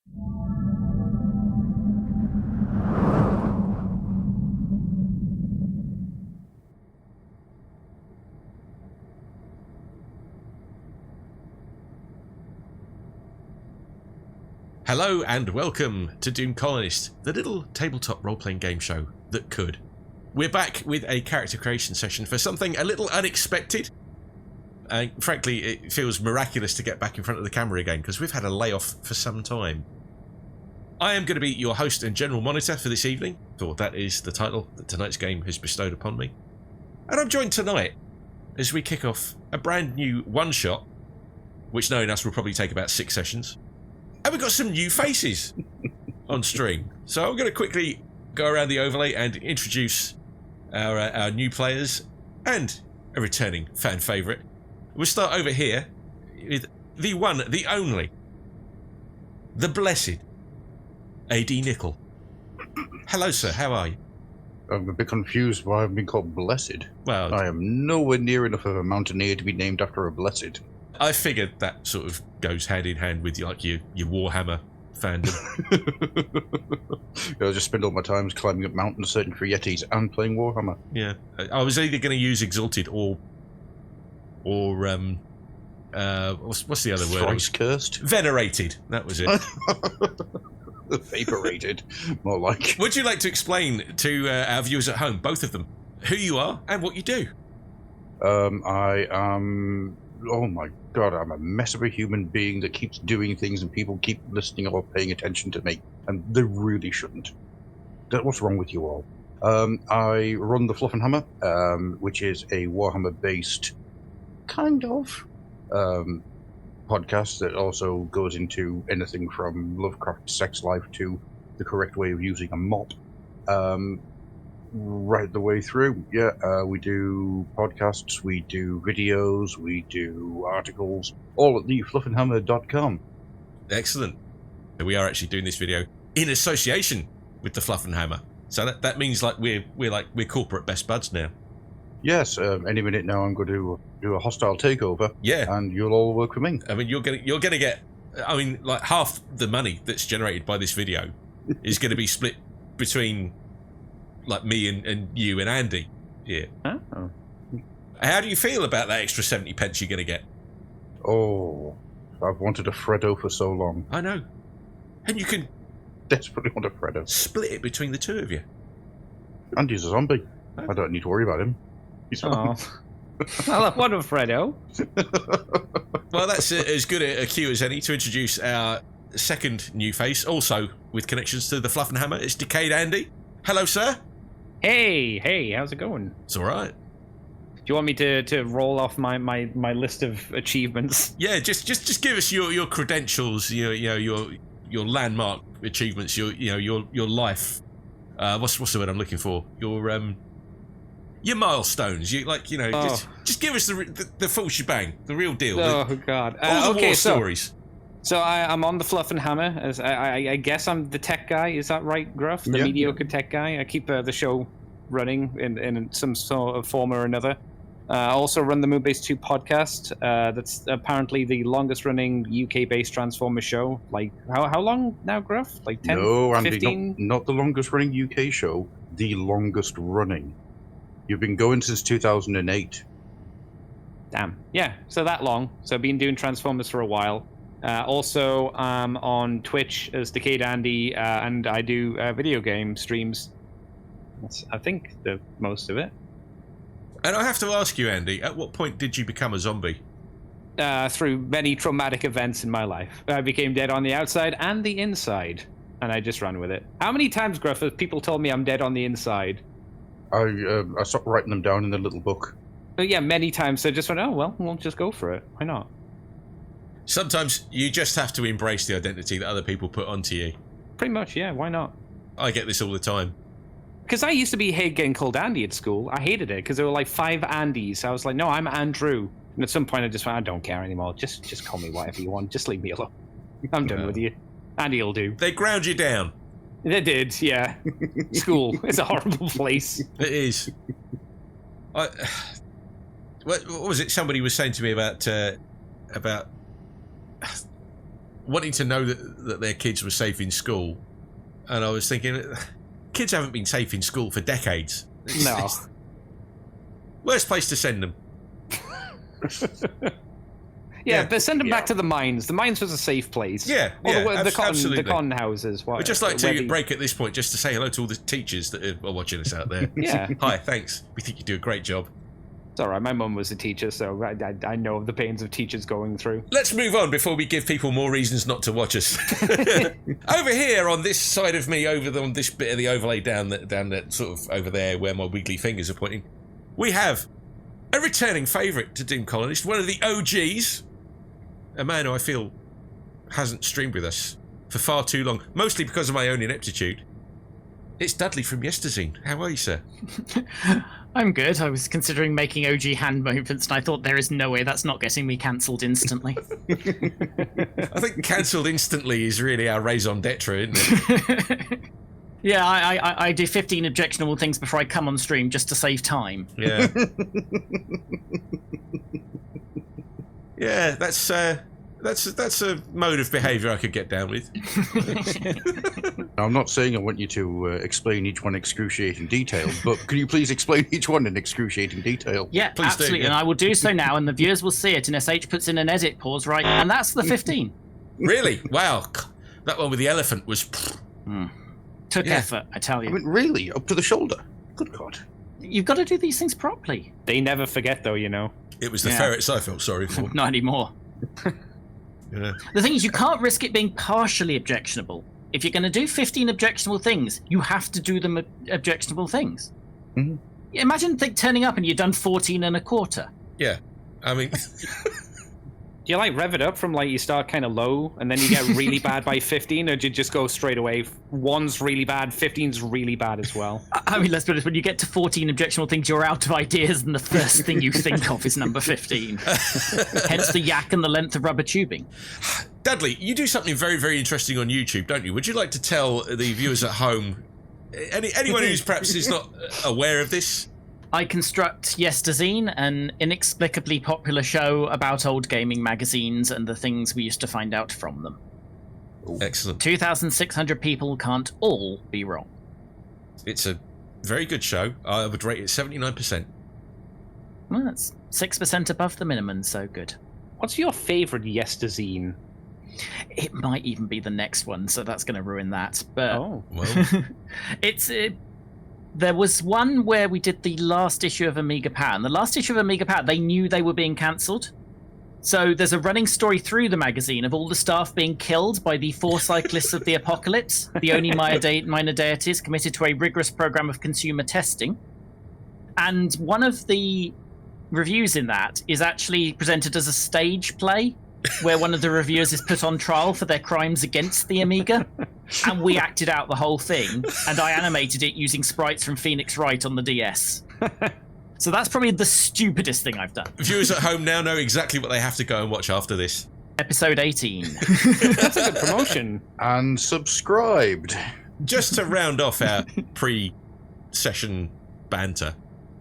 Hello and welcome to Doom Colonist, the little tabletop role-playing game show that could. We're back with a character creation session for something a little unexpected. Frankly, it feels miraculous to get back in front of the camera again because we've had a layoff for some time. I am going to be your host and general monitor for this evening, for that is the title that tonight's game has bestowed upon me. And I'm joined tonight as we kick off a brand new one-shot, which knowing us will probably take about 6 sessions. And we've got some new faces on stream. So I'm going to quickly go around the overlay and introduce our new players and a returning fan favourite. We'll start over here with the one, the only, the blessed AD Nicol. Hello, sir. How are you? I'm a bit confused why I've been called blessed. Well, I am nowhere near enough of a mountaineer to be named after a blessed. I figured that sort of goes hand in hand with your Warhammer fandom. I just spend all my time climbing up mountains, searching for Yetis, and playing Warhammer. Yeah, I was either going to use Exalted or what's the other word? Thrice cursed. Venerated. That was it. Vaporated, more like. Would you like to explain to our viewers at home, both of them, who you are and what you do? I am. Oh my god, I'm a mess of a human being that keeps doing things and people keep listening or paying attention to me, and they really shouldn't. What's wrong with you all? I run the Fluffenhammer, which is a Warhammer-based kind of podcast that also goes into anything from Lovecraft sex life to the correct way of using a mop. Right the way through. We do podcasts, we do videos, we do articles, all at thefluffenhammer.com. Excellent. We are actually doing this video in association with the Fluffenhammer. So that means like we're corporate best buds now. Yes, any minute now I'm going to do a hostile takeover. Yeah. And you'll all work for me. I mean, you're gonna get. I mean, like half the money that's generated by this video is going to be split between like me and you and Andy. Yeah. Oh. How do you feel about that extra 70 pence you're going to get? Oh, I've wanted a Freddo for so long. I know. And you can Desperately want a Freddo. split it between the two of you. Andy's a zombie. I don't need to worry about him. He's fine. Oh. What a Freddo. Well, that's as good a cue as any to introduce our second new face, also with connections to the Fluffenhammer. It's Decayed Andy. Hello, sir. Hey, how's it going? It's all right. Do you want me to roll off my list of achievements? Yeah, just give us your credentials, your landmark achievements, your life. What's the word I'm looking for? Your milestones. Just give us the full shebang, the real deal. Oh God. All the war stories. So I'm on the Fluffenhammer. As I guess I'm the tech guy. Is that right, Gruff? The mediocre tech guy. I keep the show running in some sort of form or another. I also run the Moonbase 2 podcast. That's apparently the longest running UK-based Transformers show. Like, how long now, Gruff? Like 10, No, Andy, 15? not the longest running UK show, the longest running. You've been going since 2008. Damn. Yeah, so that long. So I've been doing Transformers for a while. Also, I'm on Twitch as Decayed Andy, and I do video game streams. That's, I think, the most of it. And I have to ask you, Andy, at what point did you become a zombie? Through many traumatic events in my life. I became dead on the outside and the inside, and I just ran with it. How many times, Gruff, have people told me I'm dead on the inside? I stopped writing them down in the little book. But yeah, many times. So I just went, oh, well, we'll just go for it. Why not? Sometimes you just have to embrace the identity that other people put onto you. Pretty much, yeah. Why not? I get this all the time. Because I used to be getting called Andy at school. I hated it because there were like 5 Andys. I was like, no, I'm Andrew. And at some point I just went, I don't care anymore. Just call me whatever you want. Just leave me alone. I'm done with you. Andy will do. They ground you down. They did, yeah. School is a horrible place. It is. What was it somebody was saying to me about wanting to know that their kids were safe in school, and I was thinking, kids haven't been safe in school for decades. No. Worst place to send them. Yeah, but send them back to the mines. The mines was a safe place. Yeah, the con houses. We'd just like to break at this point just to say hello to all the teachers that are watching us out there. Yeah. Hi, thanks. We think you do a great job. It's all right. My mum was a teacher, so I know of the pains of teachers going through. Let's move on before we give people more reasons not to watch us. Over here on this side of me, on this bit of the overlay down that sort of over there where my wiggly fingers are pointing, we have a returning favourite to Doom Colonist, one of the OGs, a man who I feel hasn't streamed with us for far too long, mostly because of my own ineptitude. It's Dudley from Yesterzine. How are you, sir? I'm good. I was considering making OG hand movements, and I thought there is no way that's not getting me cancelled instantly. I think cancelled instantly is really our raison d'etre, isn't it? Yeah, I do 15 objectionable things before I come on stream just to save time. Yeah. Yeah, that's a mode of behaviour I could get down with. Now, I'm not saying I want you to explain each one in excruciating detail, but can you please explain each one in excruciating detail? Yeah, Please absolutely, do, yeah. and I will do so now, and the viewers will see it, and SH puts in an edit pause, right, and that's the 15. Really? Wow. That one with the elephant was... Took effort, I tell you. I mean, really? Up to the shoulder? Good God. You've got to do these things properly. They never forget, though, you know. It was the ferrets I felt sorry for. Not anymore. Yeah. The thing is, you can't risk it being partially objectionable. If you're going to do 15 objectionable things, you have to do them objectionable things. Mm-hmm. Imagine turning up and you've done 14 and a quarter. Yeah. I mean... Do you like rev it up from like you start kind of low and then you get really bad by 15, or do you just go straight away? 1's really bad, 15's really bad as well. I mean, let's be honest, when you get to 14 objectionable things, you're out of ideas, and the first thing you think of is number 15. Hence the yak and the length of rubber tubing. Dudley, you do something very, very interesting on YouTube, don't you? Would you like to tell the viewers at home, anyone who's perhaps is not aware of this? I construct Yesterzine, an inexplicably popular show about old gaming magazines and the things we used to find out from them. Excellent. 2,600 people can't all be wrong. It's a very good show. I would rate it 79%. Well, that's 6% above the minimum, so good. What's your favourite Yesterzine? It might even be the next one, so that's going to ruin that. But Well, there was one where we did the last issue of Amiga Power, and the last issue of Amiga Power, they knew they were being cancelled. So there's a running story through the magazine of all the staff being killed by the 4 cyclists of the apocalypse, the only minor deities committed to a rigorous program of consumer testing. And one of the reviews in that is actually presented as a stage play, where one of the reviewers is put on trial for their crimes against the Amiga, and we acted out the whole thing, and I animated it using sprites from Phoenix Wright on the DS. So that's probably the stupidest thing I've done. viewers at home now know exactly what they have to go and watch after this. Episode 18. That's a good promotion. And subscribed. Just to round off our pre-session banter,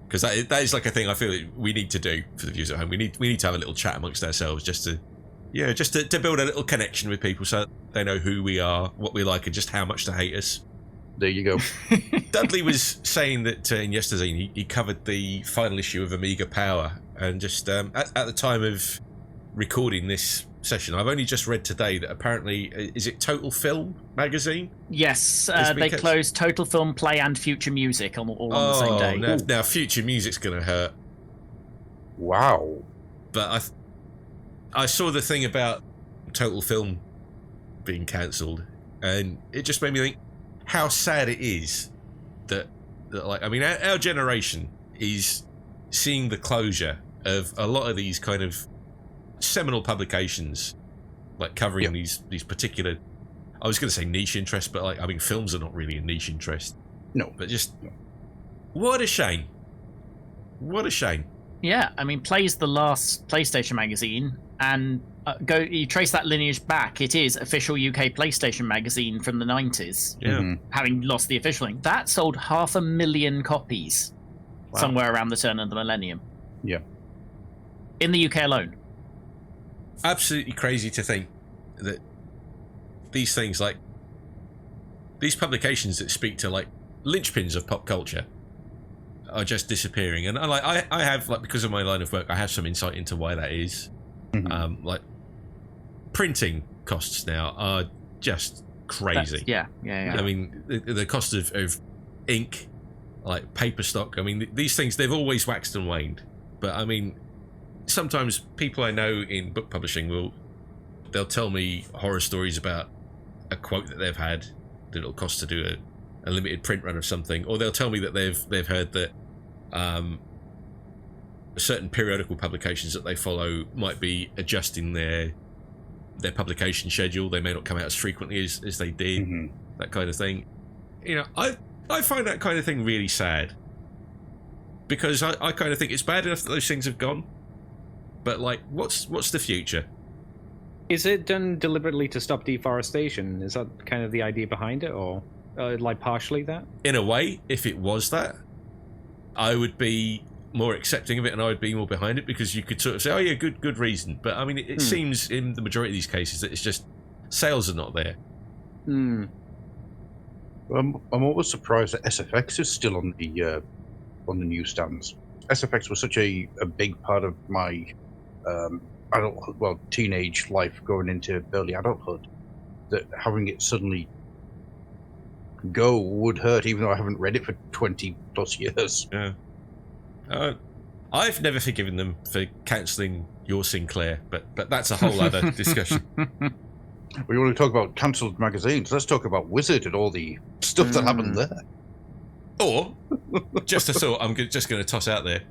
because that is like a thing I feel we need to do for the viewers at home. We need to have a little chat amongst ourselves just to build a little connection with people so they know who we are, what we like, and just how much to hate us. There you go. Dudley was saying that in Yesterzine he covered the final issue of Amiga Power, and just at the time of recording this session, I've only just read today that apparently, is it Total Film magazine? Yes, they closed Total Film, Play, and Future Music all on the same day. Now Future Music's going to hurt. Wow. But I saw the thing about Total Film being cancelled, and it just made me think how sad it is that like, I mean, our generation is seeing the closure of a lot of these kind of seminal publications, like covering these particular, I was going to say niche interests, but like, I mean, films are not really a niche interest. No. But just, what a shame. What a shame. Yeah, I mean, Play's the last PlayStation magazine, and you trace that lineage back, it is official UK PlayStation magazine from the 90s. Yeah. Having lost the official thing. That sold 500,000 copies somewhere around the turn of the millennium. Yeah. In the UK alone. Absolutely crazy to think that these things, like these publications that speak to like linchpins of pop culture, are just disappearing. And I have, like, because of my line of work, I have some insight into why that is. Like, printing costs now are just crazy. Yeah. I mean, the cost of ink, like paper stock, I mean, these things, they've always waxed and waned. But I mean, sometimes people I know in book publishing they'll tell me horror stories about a quote that they've had that it'll cost to do a limited print run of something, or they'll tell me that they've heard that certain periodical publications that they follow might be adjusting their publication schedule. They may not come out as frequently as they did, that kind of thing. You know, I find that kind of thing really sad, because I kind of think it's bad enough that those things have gone, but like, what's the future? Is it done deliberately to stop deforestation? Is that kind of the idea behind it, or like partially that? In a way, if it was that, I would be more accepting of it, and I would be more behind it, because you could sort of say, oh yeah, good reason. But I mean, it seems in the majority of these cases that it's just sales are not there. I'm always surprised that SFX is still on the newsstands. SFX was such a big part of my teenage life going into early adulthood, that having it suddenly go would hurt, even though I haven't read it for 20 plus years. Yeah. I've never forgiven them for cancelling your Sinclair, but that's a whole other discussion. We want to talk about cancelled magazines. Let's talk about Wizard and all the stuff that happened there. Or, just a thought, I'm just going to toss out there,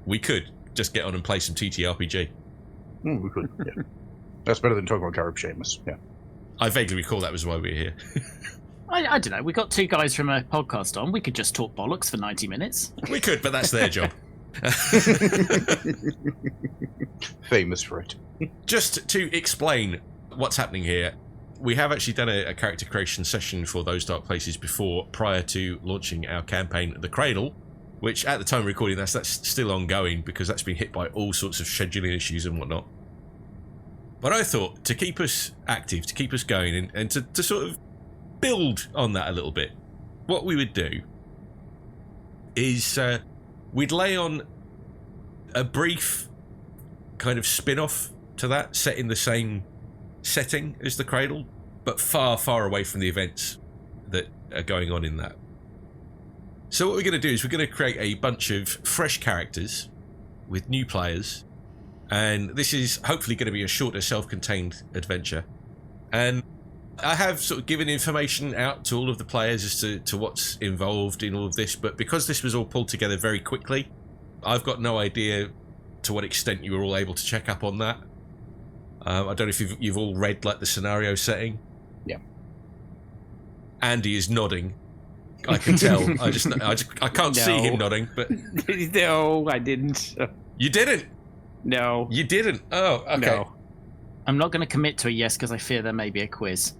we could just get on and play some TTRPG. We could, yeah. That's better than talking about Garib Sheamus, yeah. I vaguely recall that was why we were here. I don't know. We got two guys from a podcast on. We could just talk bollocks for 90 minutes. We could, but that's their job. Famous for it. Just to explain what's happening here, we have actually done a character creation session for Those Dark Places before, prior to launching our campaign, The Cradle, which at the time of recording that's still ongoing, because that's been hit by all sorts of scheduling issues and whatnot. But I thought, to keep us active, to keep us going, and to sort of build on that a little bit, what we would do is we'd lay on a brief kind of spin-off to that, set in the same setting as The Cradle, but far, far away from the events that are going on in that. So what we're going to do is we're going to create a bunch of fresh characters with new players, and this is hopefully going to be a shorter self-contained adventure. And I have sort of given information out to all of the players as to what's involved in all of this, but because this was all pulled together very quickly, I've got no idea to what extent you were all able to check up on that. I don't know if you've all read like the scenario setting. Yeah. Andy is nodding. I can tell. I can't see him nodding, but no, I didn't. You didn't. No, you didn't. Oh, okay. No. I'm not going to commit to a yes because I fear there may be a quiz.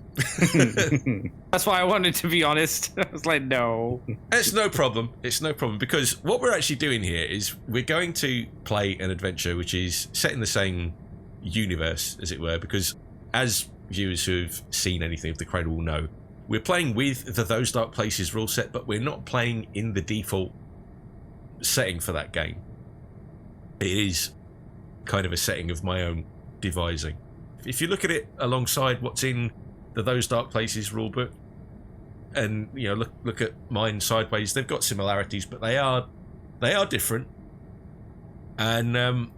That's why I wanted to be honest. I was like, no. It's no problem. It's no problem, because what we're actually doing here is we're going to play an adventure which is set in the same universe, as it were, because as viewers who have seen anything of The Cradle will know, we're playing with the Those Dark Places rule set, but we're not playing in the default setting for that game. It is kind of a setting of my own devising. If you look at it alongside what's in the Those Dark Places rulebook, and you know, look at mine sideways, they've got similarities, but they are different. And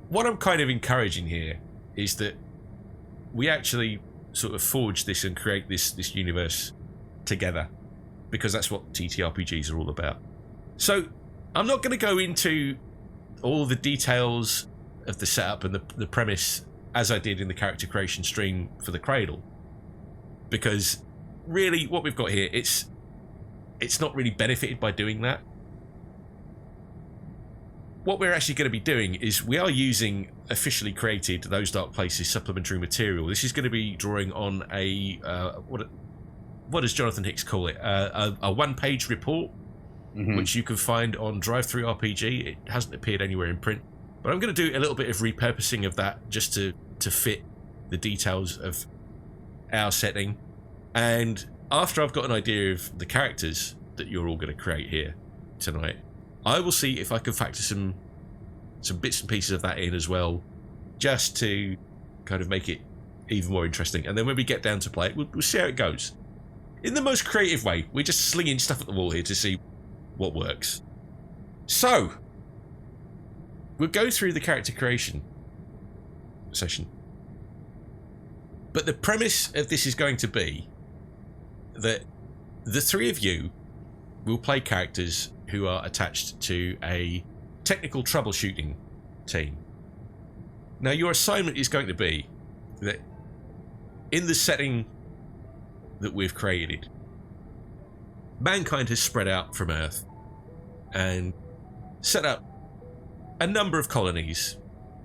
what I'm kind of encouraging here is that we actually sort of forge this and create this universe together, because that's what TTRPGs are all about. So I'm not going to go into all the details of the setup and the premise as I did in the character creation stream for The Cradle, because really what we've got here, it's not really benefited by doing that. What we're actually going to be doing is we are using officially created Those Dark Places supplementary material. This is going to be drawing on a what does Jonathan Hicks call it? A one-page report, which you can find on Drive-Thru-RPG. It hasn't appeared anywhere in print, but I'm going to do a little bit of repurposing of that just to fit the details of our setting, and after I've got an idea of the characters that you're all going to create here tonight, I will see if I can factor some bits and pieces of that in as well, just to kind of make it even more interesting. And then when we get down to play it, we'll see how it goes. In the most creative way, we're just slinging stuff at the wall here to see what works. So, we'll go through the character creation session. But the premise of this is going to be that the three of you will play characters who are attached to a technical troubleshooting team. Now, your assignment is going to be that in the setting that we've created, mankind has spread out from Earth and set up a number of colonies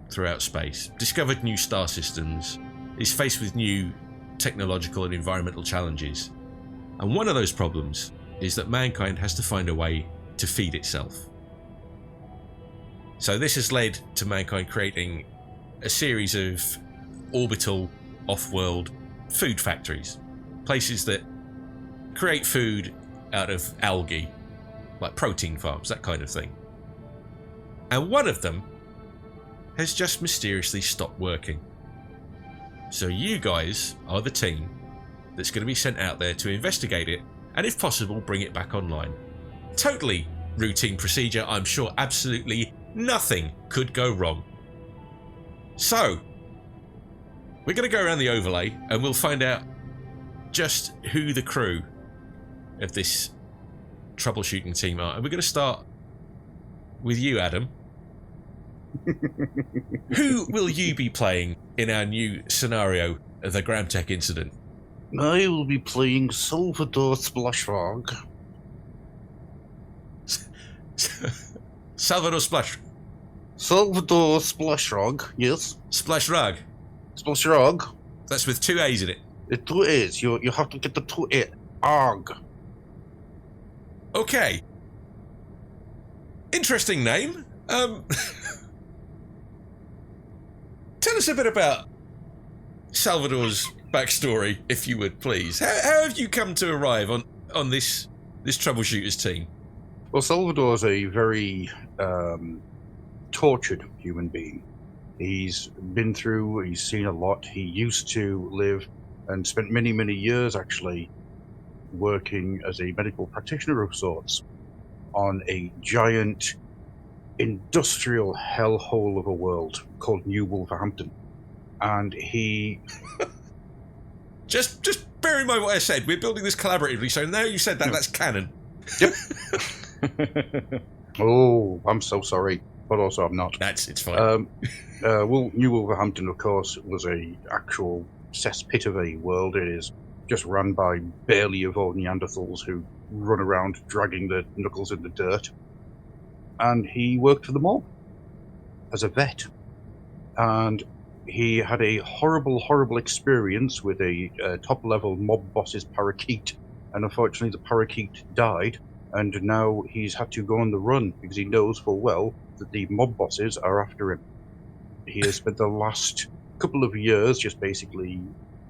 throughout space, discovered new star systems, is faced with new technological and environmental challenges. And one of those problems is that mankind has to find a way to feed itself. So this has led to mankind creating a series of orbital, off-world food factories. Places that create food out of algae, like protein farms, that kind of thing. And one of them has just mysteriously stopped working. So you guys are the team that's going to be sent out there to investigate it, and if possible, bring it back online. Totally routine procedure. I'm sure absolutely nothing could go wrong. So, we're going to go around the overlay and we'll find out just who the crew of this troubleshooting team are. And we're going to start with you, Adam. Who will you be playing in our new scenario, the Gramtech Incident? I will be playing Salvador Splashfrog. Salvador Splash. Salvador Splashfrog, yes. Splashfrog. Splashfrog. That's with 2 A's in it. The 2 A's. You have to get the 2 A. Arg. Okay. Interesting name. Tell us a bit about Salvador's backstory, if you would, please. How have you come to arrive on this troubleshooters team? Well, Salvador's a very tortured human being. He's been through, he's seen a lot. He used to live and spent many, many years actually working as a medical practitioner of sorts on a giant industrial hellhole of a world called New Wolverhampton. And he... Just bear in mind what I said. We're building this collaboratively, so now you said that, that's canon. Yep. Oh, I'm so sorry, but also I'm not. It's fine. New Wolverhampton, of course, was a actual cesspit of a world. It is just run by barely evolved Neanderthals who run around dragging their knuckles in the dirt. And he worked for the mob as a vet. And he had a horrible, horrible experience with a top-level mob boss's parakeet. And unfortunately, the parakeet died. And now he's had to go on the run because he knows full well that the mob bosses are after him. He has spent the last couple of years just basically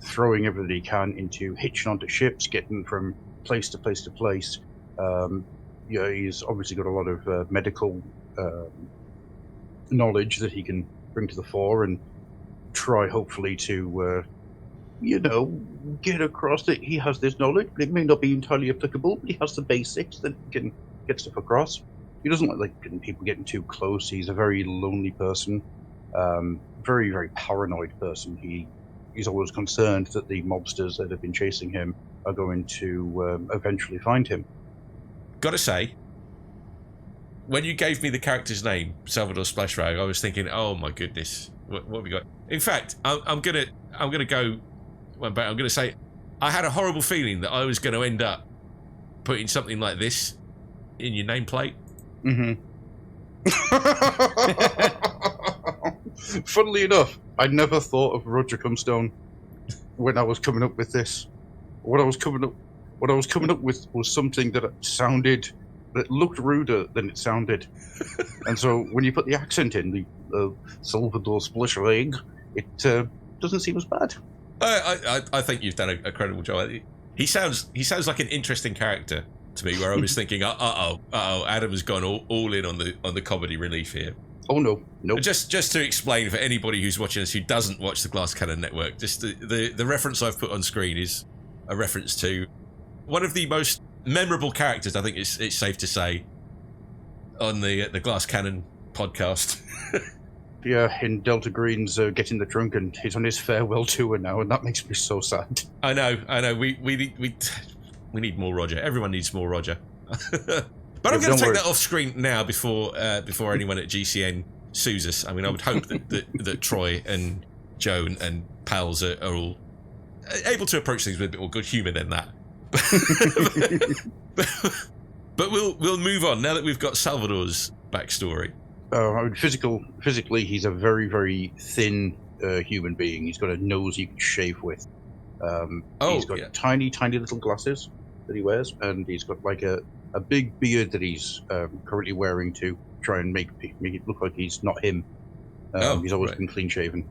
throwing everything he can into hitching onto ships, getting from place to place to place. He's obviously got a lot of medical knowledge that he can bring to the fore and try hopefully to, get across that he has this knowledge. It may not be entirely applicable, but he has the basics that he can get stuff across. He doesn't like people getting too close. He's a very lonely person, very, very paranoid person. He's always concerned that the mobsters that have been chasing him are going to eventually find him. Gotta say, when you gave me the character's name, Salvador Splashfrog, I was thinking, oh my goodness, what have we got? In fact, I'm gonna go one back. I'm gonna say, I had a horrible feeling that I was going to end up putting something like this in your nameplate. Mm-hmm. Funnily enough, I never thought of Roger Cumstone when I was coming up with this. What I was coming up with was something that looked ruder than it sounded. And so when you put the accent in, the Salvador Splashfrog, it doesn't seem as bad. I think you've done a credible job. He sounds like an interesting character to me. Where I was thinking, Adam has gone all in on the comedy relief here. Oh no. Just to explain for anybody who's watching us who doesn't watch the Glass Cannon Network, just the reference I've put on screen is a reference to one of the most memorable characters, I think it's safe to say, on the Glass Cannon podcast. Yeah, in Delta Green's Get in the Trunk, and he's on his farewell tour now, and that makes me so sad. I know. We need more Roger. Everyone needs more Roger. But I'm going to take that off screen now before anyone at GCN sues us. I mean, I would hope that Troy and Joe and pals are all able to approach things with a bit more good humour than that. But we'll move on now that we've got Salvador's backstory. I mean, physically, he's a very, very thin human being. He's got a nose you can shave with. He's got tiny, tiny little glasses that he wears, and he's got like a big beard that he's currently wearing to try and make it look like he's not him. He's always been clean shaven.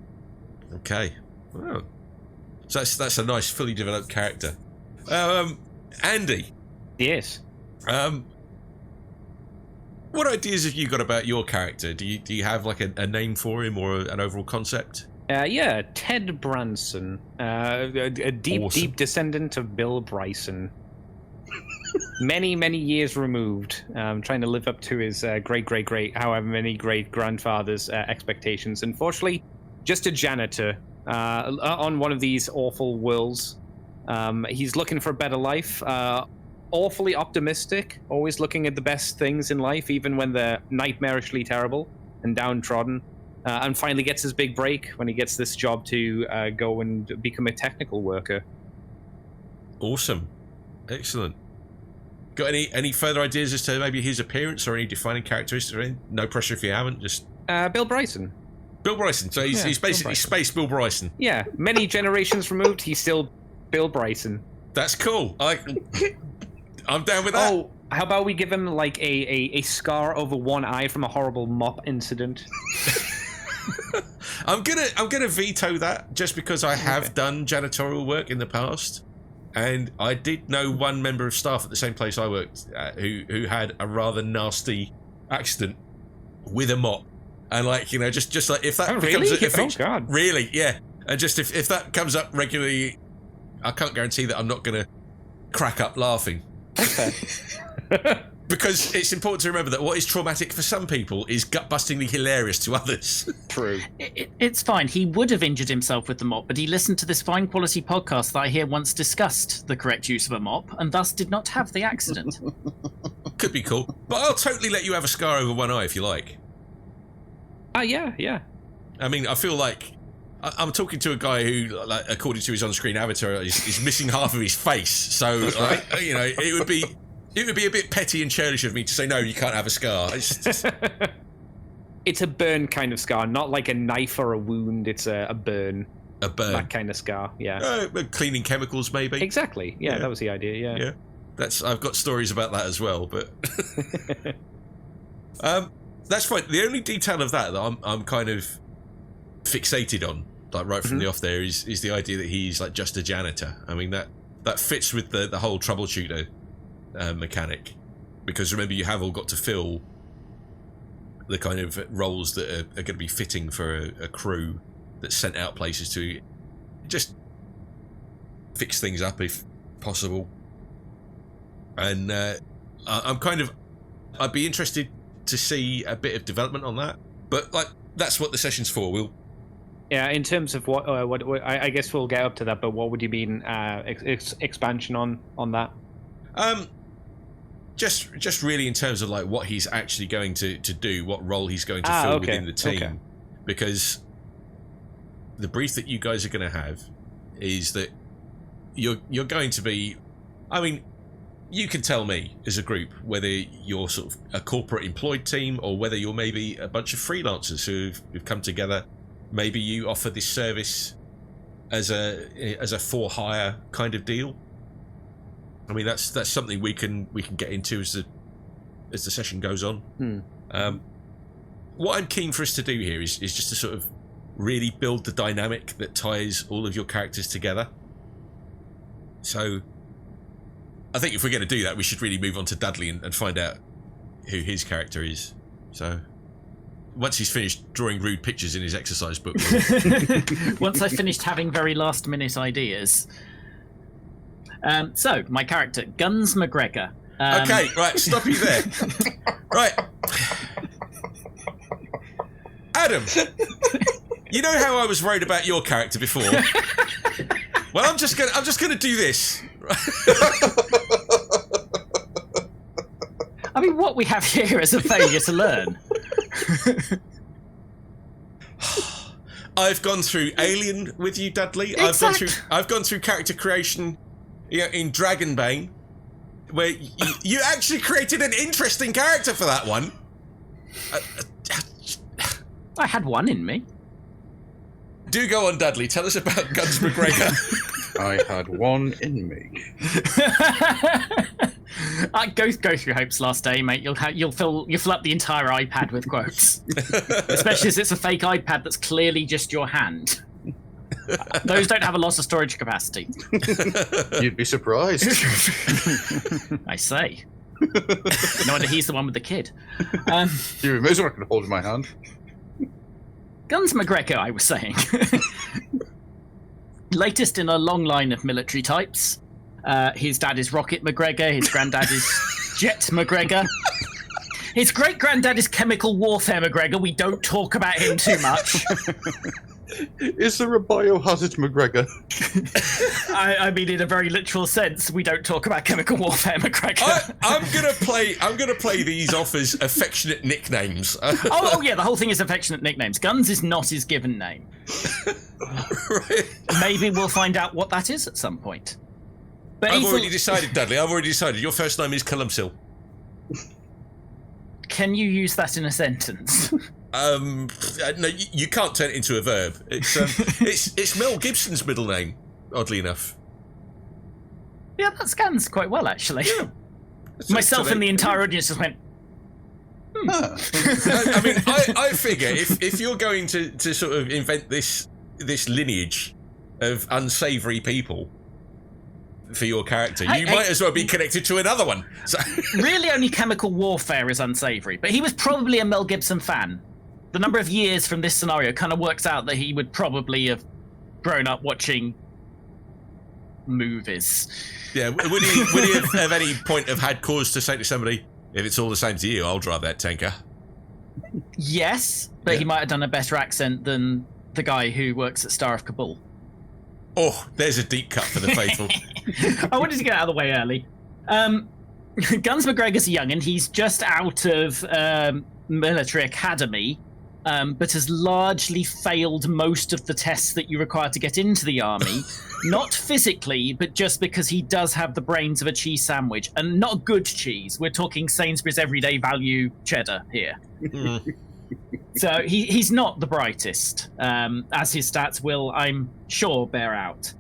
Okay. Well, so that's a nice, fully developed character. Andy. Yes. What ideas have you got about your character? Do you have like a name for him or an overall concept? Yeah, Ted Branson, a deep descendant of Bill Bryson. many years removed, trying to live up to his great however many great grandfather's expectations. Unfortunately, just a janitor on one of these awful worlds. He's looking for a better life. Awfully optimistic, always looking at the best things in life, even when they're nightmarishly terrible and downtrodden. And finally gets his big break when he gets this job to go and become a technical worker. Awesome. Excellent. Got any further ideas as to maybe his appearance or any defining characteristics or anything? No pressure if you haven't, just... Bill Bryson. Bill Bryson. So he's basically Space Bill Bryson. Yeah, many generations removed, he's still Bill Bryson. That's cool. I'm down with that. Oh, how about we give him like a scar over one eye from a horrible mop incident? I'm gonna veto that just because I have done janitorial work in the past, and I did know one member of staff at the same place I worked at who had a rather nasty accident with a mop, and just like if that becomes really? Oh God, really, yeah, and just if that comes up regularly, I can't guarantee that I'm not gonna crack up laughing. Okay. Because it's important to remember that what is traumatic for some people is gut-bustingly hilarious to others. True. It's fine. He would have injured himself with the mop, but he listened to this fine quality podcast that I hear once discussed the correct use of a mop, and thus did not have the accident. Could be cool. But I'll totally let you have a scar over one eye if you like. Yeah. I mean, I feel like I'm talking to a guy who, like, according to his on-screen avatar, is missing half of his face. So, it would be a bit petty and churlish of me to say, no, you can't have a scar. It's a burn kind of scar, not like a knife or a wound. It's a burn. A burn. That kind of scar, yeah. Cleaning chemicals, maybe. Exactly. Yeah, that was the idea, yeah. I've got stories about that as well, but... that's fine. The only detail of that I'm kind of fixated on, like right from the off there, is the idea that he's like just a janitor. I mean, that fits with the whole troubleshooter mechanic, because remember, you have all got to fill the kind of roles that are going to be fitting for a crew that's sent out places to just fix things up if possible. And I'd be interested to see a bit of development on that, but like that's what the session's for. In terms of what I guess we'll get up to that, but what would you mean expansion on that? Just really in terms of like what he's actually going to do, what role he's going to fill within the team, because the brief that you guys are going to have is that you're going to be, I mean, you can tell me as a group whether you're sort of a corporate employed team or whether you're maybe a bunch of freelancers who've come together. Maybe you offer this service as a for hire kind of deal. I mean, that's something we can get into as the session goes on. What I'm keen for us to do here is just to sort of really build the dynamic that ties all of your characters together. So I think if we're going to do that, we should really move on to Dudley and find out who his character is. So once he's finished drawing rude pictures in his exercise book. Once I've finished having very last minute ideas. So my character, Guns McGreggor. Okay, right, stop you there. Right. Adam, you know how I was worried about your character before? Well, I'm just gonna do this. I mean, what we have here is a failure to learn. I've gone through Alien with you, Dudley. I've gone through character creation, in Dragonbane, where you actually created an interesting character for that one. I had one in me. Do go on, Dudley. Tell us about Guns McGregor. I had one in me. Go through Hope's last day, mate. You'll fill up the entire iPad with quotes, especially as it's a fake iPad that's clearly just your hand. Those don't have a lot of storage capacity. You'd be surprised. I say. No wonder he's the one with the kid. You're amazing. I can hold in my hand. Guns McGregor, I was saying. Latest in a long line of military types. His dad is Rocket McGregor. His granddad is Jet McGregor. His great-granddad is Chemical Warfare McGregor. We don't talk about him too much. Is there a biohazard McGregor? I mean, in a very literal sense, we don't talk about Chemical Warfare McGregor. I'm gonna play these off as affectionate nicknames. Oh yeah, the whole thing is affectionate nicknames. Guns is not his given name. Right. Maybe we'll find out what that is at some point. But I've already decided, Dudley. I've already decided. Your first name is Columcille. Can you use that in a sentence? No, you can't turn it into a verb. It's Mel Gibson's middle name, oddly enough. Yeah, that scans quite well, actually. Yeah. Myself and the entire audience just went, I mean, I figure if you're going to sort of invent this lineage of unsavoury people for your character, you might as well be connected to another one. So. Really, only Chemical Warfare is unsavoury, but he was probably a Mel Gibson fan. The number of years from this scenario kind of works out that he would probably have grown up watching movies. Yeah, would he have at any point have had cause to say to somebody, if it's all the same to you, I'll drive that tanker? Yes, but he might have done a better accent than the guy who works at Star of Kabul. Oh, there's a deep cut for the faithful. I wanted to get out of the way early. Guns McGregor's young, and he's just out of military academy, but has largely failed most of the tests that you require to get into the army. Not physically, but just because he does have the brains of a cheese sandwich, and not good cheese. We're talking Sainsbury's everyday value cheddar here. So he's not the brightest, as his stats will, I'm sure, bear out.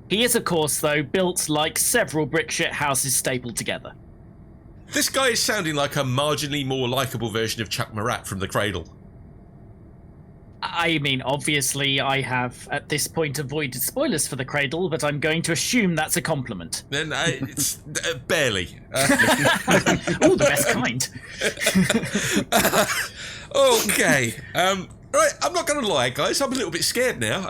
He is, of course, though, built like several brick shit houses stapled together. This guy is sounding like a marginally more likeable version of Chuck Marat from The Cradle. I mean, obviously, I have, at this point, avoided spoilers for The Cradle, but I'm going to assume that's a compliment. Then it's barely. Oh, the best kind. Okay. Right, I'm not going to lie, guys. I'm a little bit scared now.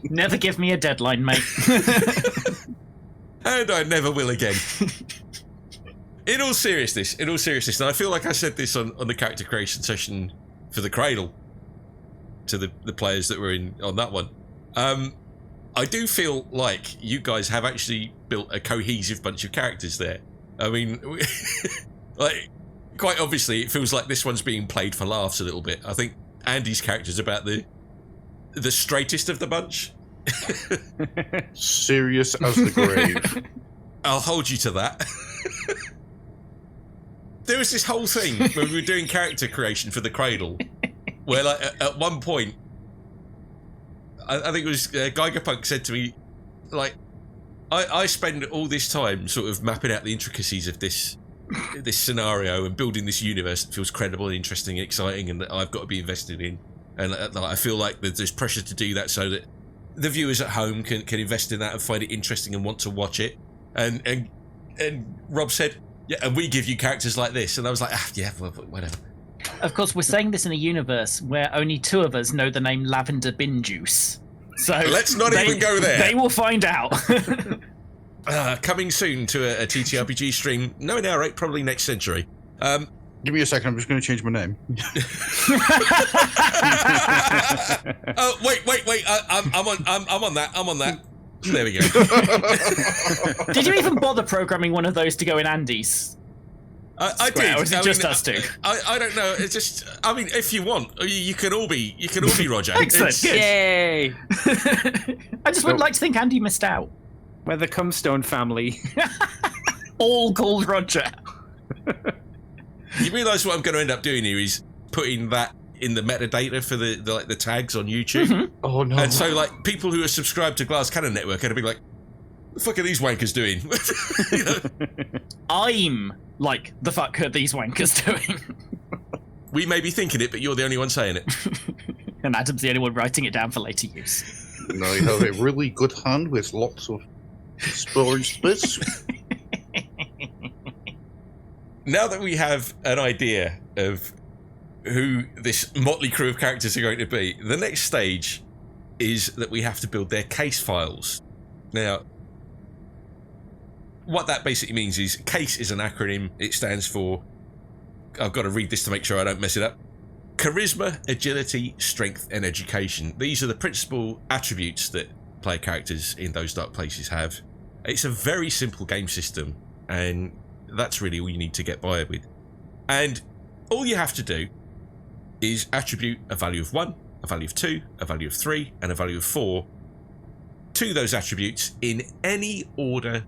Never give me a deadline, mate. And I never will again. In all seriousness, and I feel like I said this on the character creation session for The Cradle to the players that were in on that one. I do feel like you guys have actually built a cohesive bunch of characters there. I mean, like, quite obviously, it feels like this one's being played for laughs a little bit. I think Andy's character's about the straightest of the bunch. Serious as the grave. I'll hold you to that. There was this whole thing when we were doing character creation for The Cradle, where, like, at one point, I think it was Geigerpunk said to me, like, I spend all this time sort of mapping out the intricacies of this this scenario and building this universe that feels credible and interesting and exciting and that I've got to be invested in. And I feel like there's pressure to do that so that the viewers at home can invest in that and find it interesting and want to watch it. And Rob said, yeah, and we give you characters like this. And I was like, yeah, well, whatever. Of course, we're saying this in a universe where only 2 of us know the name Lavender Bin Juice. So let's not even go there. They will find out. Coming soon to a TTRPG stream. No, in our rate, probably next century. Give me a second. I'm just going to change my name. Oh, wait. I'm on that. There we go. Did you even bother programming one of those to go in Andy's? I did. Or is it just us two? I don't know. It's just. I mean, if you want, you can all be Roger. Excellent. Good. Yay! I just would like to think Andy missed out. We're the Cumstone family. All called Roger. You realise what I'm going to end up doing here is putting that in the metadata for the tags on YouTube. Mm-hmm. Oh no! And so people who are subscribed to Glass Cannon Network are going to be like, "The fuck are these wankers doing?" You know? I'm like, "The fuck are these wankers doing?" We may be thinking it, but you're the only one saying it. And Adam's the only one writing it down for later use. No, you have a really good hand with lots of storage space. Now that we have an idea of who this motley crew of characters are going to be, the next stage is that we have to build their case files. Now, what that basically means is CASE is an acronym. It stands for, I've got to read this to make sure I don't mess it up, Charisma, Agility, Strength, and Education. These are the principal attributes that player characters in Those Dark Places have. It's a very simple game system, and that's really all you need to get by with. And all you have to do is attribute a value of 1, a value of 2, a value of 3, and a value of 4 to those attributes in any order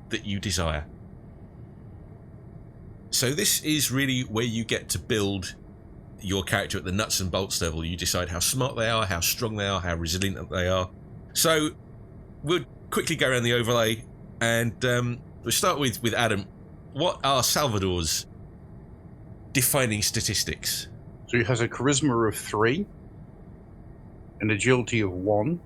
that you desire. So this is really where you get to build your character at the nuts and bolts level. You decide how smart they are, how strong they are, how resilient they are. So we'll quickly go around the overlay, and we'll start with Adam. What are Salvador's defining statistics? So he has a charisma of 3, an agility of 1,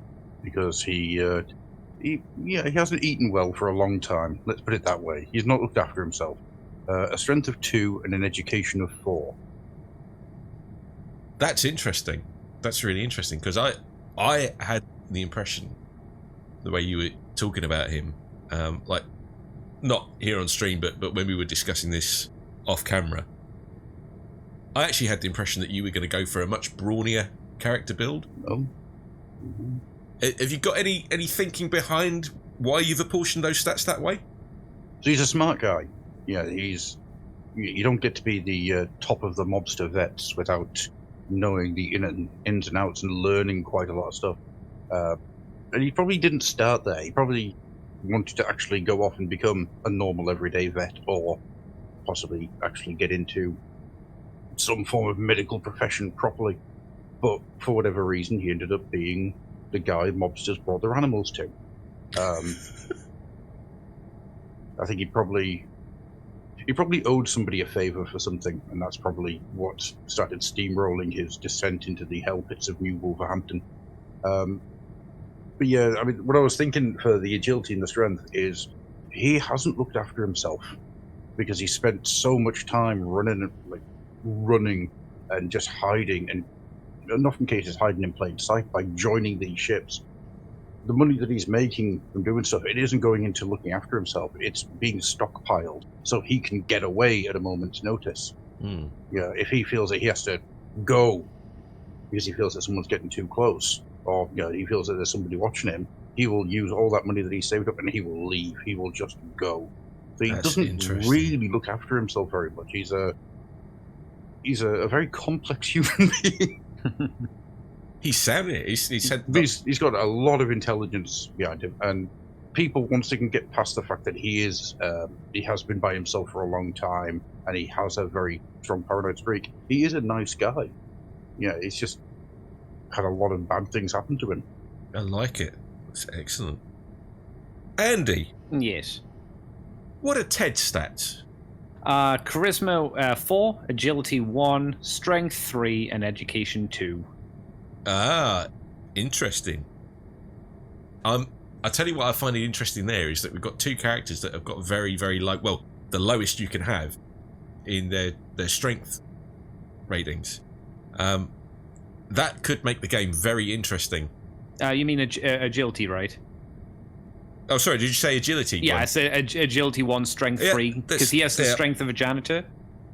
because he hasn't eaten well for a long time. Let's put it that way. He's not looked after himself. A strength of 2 and an education of 4. That's interesting. That's really interesting, because I had the impression, the way you were talking about him, like not here on stream, but when we were discussing this off camera, I actually had the impression that you were going to go for a much brawnier character build. Oh. Mm-hmm. Have you got any thinking behind why you've apportioned those stats that way? So he's a smart guy. Yeah, you don't get to be the top of the mobster vets without knowing the ins and outs and learning quite a lot of stuff. And he probably didn't start there. He probably wanted to actually go off and become a normal everyday vet, or possibly actually get into some form of medical profession properly. But for whatever reason, he ended up being the guy mobsters brought their animals to. I think he probably owed somebody a favor for something, and that's probably what started steamrolling his descent into the hell pits of New Wolverhampton. But yeah, I mean, what I was thinking for the agility and the strength is he hasn't looked after himself, because he spent so much time running and just hiding, and in often cases hiding in plain sight by joining these ships. The money that he's making from doing stuff, it isn't going into looking after himself. It's being stockpiled so he can get away at a moment's notice. Mm. Yeah, if he feels that he has to go because he feels that someone's getting too close, or he feels that there's somebody watching him, he will use all that money that he saved up and he will leave. He will just go. So he doesn't really look after himself very much. He's a very complex human being. He's sound it. He's got a lot of intelligence behind him, and people, once they can get past the fact that he has been by himself for a long time, and he has a very strong paranoid streak, he is a nice guy. Yeah, he's just had a lot of bad things happen to him. I like it. It's excellent. Andy. Yes. What are Ted's stats? Charisma 4, Agility 1, Strength 3, and Education 2. Ah, interesting. I tell you what I find interesting there is that we've got two characters that have got very, very low, well, the lowest you can have in their strength ratings. That could make the game very interesting. You mean agility, right? Oh, sorry, did you say agility? Yeah, I said agility 1, strength 3, because he has the strength of a janitor.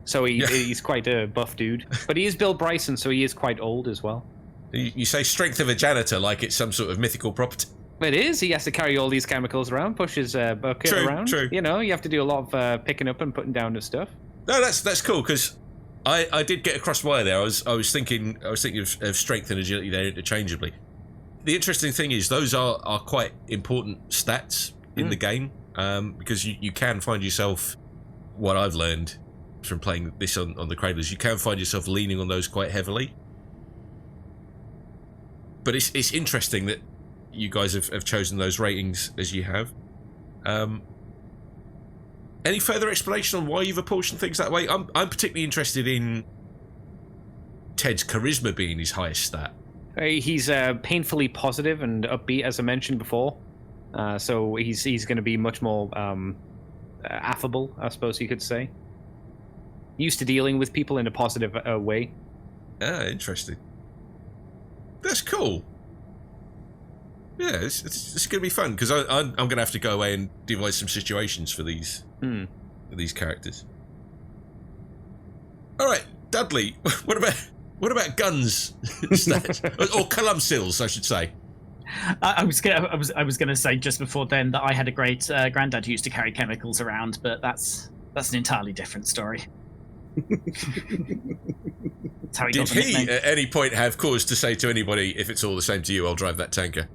So he's quite a buff dude. But he is Bill Bryson, so he is quite old as well. You say strength of a janitor like it's some sort of mythical property. It is. He has to carry all these chemicals around, push his bucket around. True. You know, you have to do a lot of picking up and putting down the stuff. No, that's cool, because I did get across wire there. I was thinking of strength and agility there interchangeably. The interesting thing is those are quite important stats in the game, because you can find yourself, what I've learned from playing this on the Cradlers, you can find yourself leaning on those quite heavily. But it's interesting that you guys have chosen those ratings as you have. Any further explanation on why you've apportioned things that way? I'm particularly interested in Ted's charisma being his highest stat. He's painfully positive and upbeat, as I mentioned before. So he's going to be much more affable, I suppose you could say. Used to dealing with people in a positive way. Ah, interesting. That's cool. Yeah, it's going to be fun, because I'm going to have to go away and devise some situations for these characters. All right, Dudley, what about guns stats or Columcills, I should say? I was gonna say just before then that I had a great granddad who used to carry chemicals around, but that's an entirely different story. That's how he Did got the he nickname. at any point have cause to say to anybody, if it's all the same to you, I'll drive that tanker?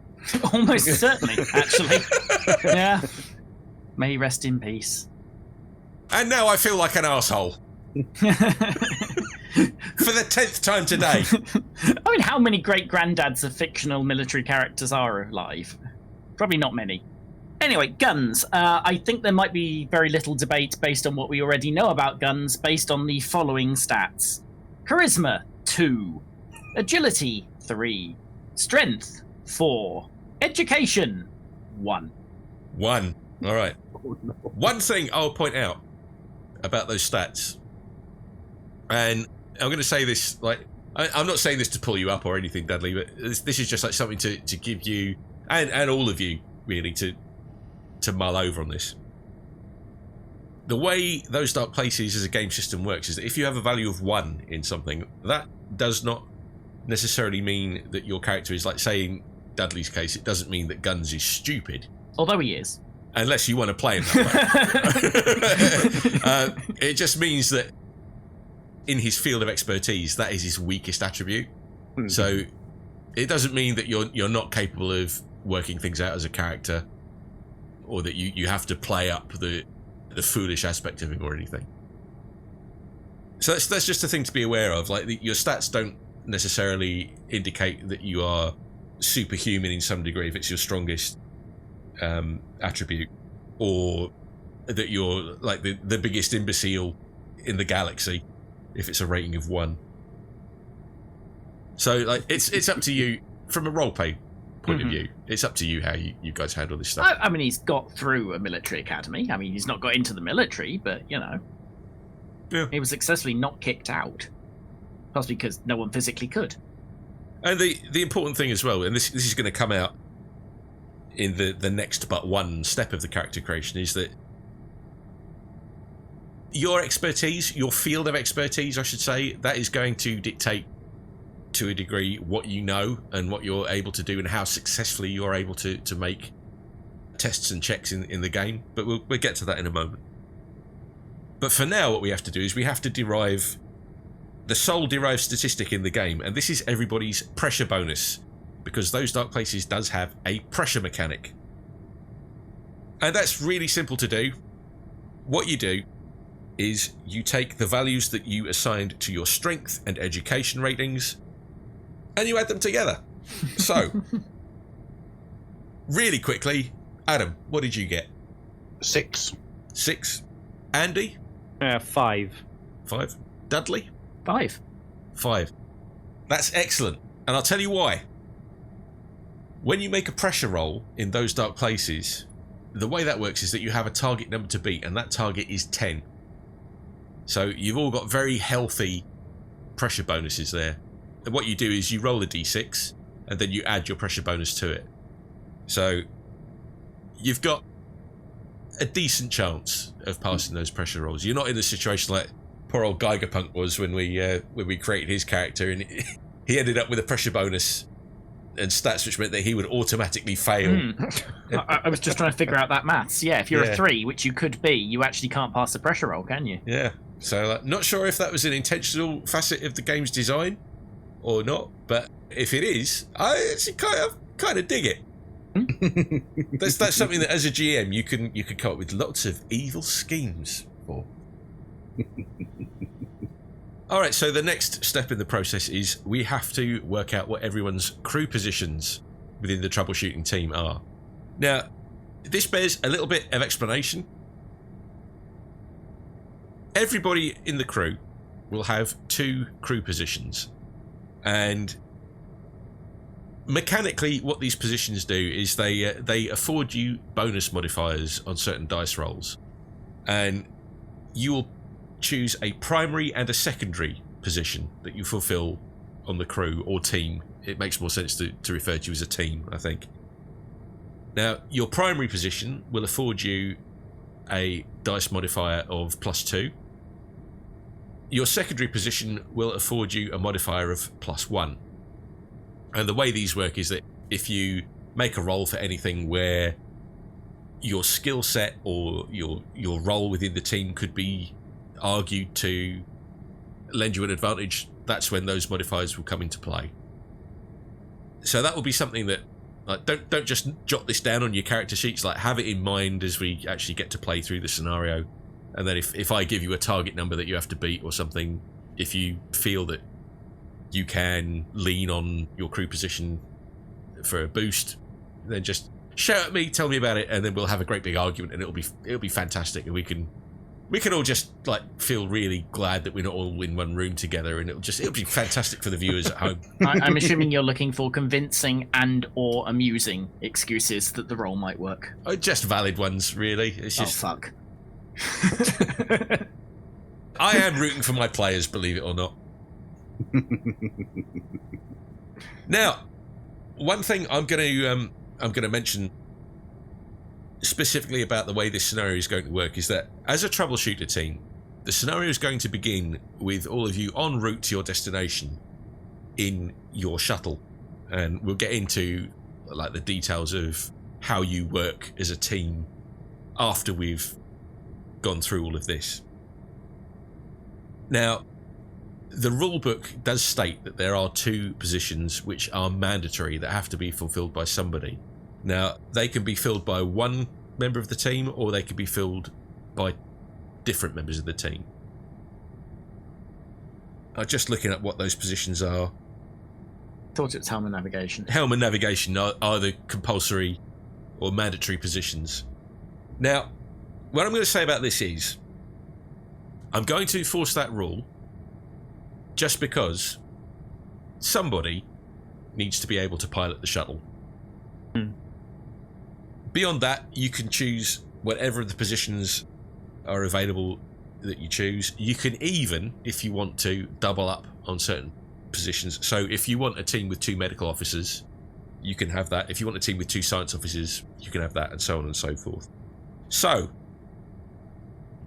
Almost certainly, actually. Yeah. May he rest in peace. And now I feel like an arsehole. For the 10th time today. I mean, how many great granddads of fictional military characters are alive? Probably not many. Anyway, guns. I think there might be very little debate based on what we already know about guns, based on the following stats. Charisma, 2. Agility, 3. Strength, 4. Education, 1. 1. All right. Oh, no. One thing I'll point out about those stats, and I'm going to say this, like, I'm not saying this to pull you up or anything, Dudley, but this is just like something to give you, and all of you, really, to mull over on this. The way those dark places as a game system works is that if you have a value of 1 in something, that does not necessarily mean that your character is, like, say in Dudley's case, it doesn't mean that Guns is stupid. Although he is. Unless you want to play him that way. It just means that in his field of expertise, that is his weakest attribute. Mm-hmm. So it doesn't mean that you're not capable of working things out as a character, or that you have to play up the foolish aspect of him or anything. So that's just a thing to be aware of. Like, your stats don't necessarily indicate that you are superhuman in some degree if it's your strongest attribute, or that you're like the biggest imbecile in the galaxy if it's a rating of 1. So, like, it's up to you from a roleplay point of view. It's up to you how you guys handle this stuff. I mean, he's got through a military academy. I mean, he's not got into the military, but, you know, he was successfully not kicked out, possibly because no one physically could. And the important thing as well, and this is going to come out in the next but one step of the character creation, is that your expertise, your field of expertise, I should say, that is going to dictate to a degree what you know and what you're able to do and how successfully you're able to make tests and checks in the game. But we'll get to that in a moment. But for now, what we have to do is we have to derive the sole derived statistic in the game, and this is everybody's pressure bonus, because those dark places does have a pressure mechanic. And that's really simple to do. What you do is you take the values that you assigned to your strength and education ratings and you add them together. So, really quickly, Adam, what did you get? 6. 6. Andy? 5. 5. Dudley? 5. 5. That's excellent. And I'll tell you why. When you make a pressure roll in those dark places, the way that works is that you have a target number to beat, and that target is 10. So you've all got very healthy pressure bonuses there. And what you do is you roll a d6, and then you add your pressure bonus to it. So you've got a decent chance of passing those pressure rolls. You're not in a situation like poor old Geigerpunk was when we created his character, and he ended up with a pressure bonus and stats which meant that he would automatically fail. I was just trying to figure out that maths. Yeah, if you're a 3, which you could be, you actually can't pass the pressure roll, can you? Yeah. So not sure if that was an intentional facet of the game's design or not, but if it is, I actually kind of dig it. That's something that as a GM you can come up with lots of evil schemes for. Alright, so the next step in the process is we have to work out what everyone's crew positions within the troubleshooting team are. Now, this bears a little bit of explanation. Everybody in the crew will have 2 crew positions, and mechanically what these positions do is they afford you bonus modifiers on certain dice rolls, and you will choose a primary and a secondary position that you fulfill on the crew or team. It makes more sense to refer to you as a team, I think. Now, your primary position will afford you a dice modifier of +2. Your secondary position will afford you a modifier of +1. And the way these work is that if you make a roll for anything where your skill set or your role within the team could be argued to lend you an advantage, that's when those modifiers will come into play. So that will be something that, like, don't just jot this down on your character sheets, like have it in mind as we actually get to play through the scenario. And then if I give you a target number that you have to beat or something, if you feel that you can lean on your crew position for a boost, then just shout at me, tell me about it, and then we'll have a great big argument, and it'll be fantastic, and we can all just like feel really glad that we're not all in one room together, and it'll be fantastic for the viewers at home. I'm assuming you're looking for convincing and or amusing excuses that the role might work. Just valid ones, really. It's just fuck. I am rooting for my players, believe it or not. Now, one thing I'm going to mention specifically about the way this scenario is going to work is that as a troubleshooter team, the scenario is going to begin with all of you en route to your destination in your shuttle, and we'll get into like the details of how you work as a team after we've gone through all of this. Now, the rulebook does state that there are 2 positions which are mandatory that have to be fulfilled by somebody. Now, they can be filled by one member of the team, or they can be filled by different members of the team. I'm just looking at what those positions are. Thought it was helm and navigation. Helm and navigation are the compulsory or mandatory positions. Now, what I'm going to say about this is, I'm going to enforce that rule just because somebody needs to be able to pilot the shuttle. Beyond that, you can choose whatever of the positions are available that you choose. You can even, if you want to, double up on certain positions. So if you want a team with 2 medical officers, you can have that. If you want a team with 2 science officers, you can have that, and so on and so forth. So,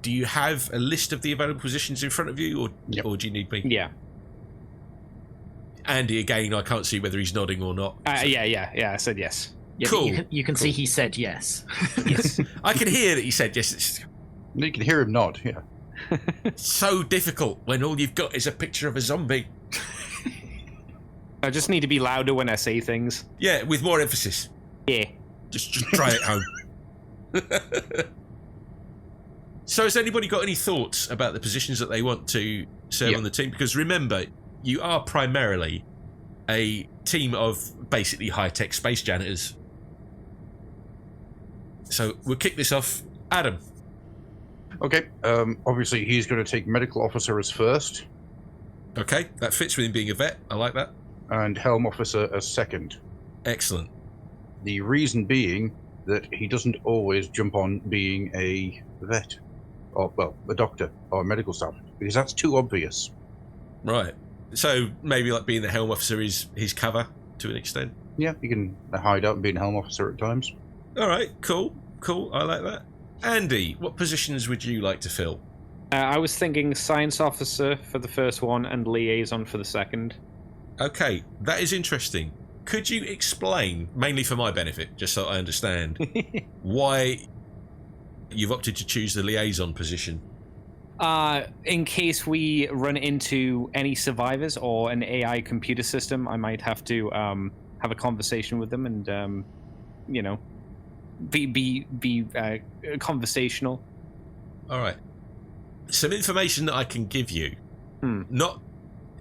do you have a list of the available positions in front of you, or do you need me? Yeah. Andy, again, I can't see whether he's nodding or not. Yeah, I said yes. Yeah, cool. You can see he said yes. Yes. I can hear that he said yes. It's You can hear him nod, yeah. so difficult when all you've got is a picture of a zombie. I just need to be louder when I say things. Yeah, with more emphasis. Yeah. Just try it home. So has anybody got any thoughts about the positions that they want to serve on the team? Because remember, you are primarily a team of basically high-tech space janitors. So we'll kick this off. Adam. Okay, obviously he's going to take medical officer as first. Okay, that fits with him being a vet. I like that. And helm officer as second. Excellent. The reason being that he doesn't always jump on being a vet, or, well, a doctor or a medical staff, because that's too obvious. Right. So maybe like being the helm officer is his cover to an extent. Yeah, you can hide out and be a helm officer at times. All right, cool. I like that. Andy, what positions would you like to fill? I was thinking science officer for the first one and liaison for the second. Okay, that is interesting. Could you explain, mainly for my benefit, just so I understand, why you've opted to choose the liaison position? In case we run into any survivors or an AI computer system, I might have to have a conversation with them and, be conversational. All right. Some information that I can give you, not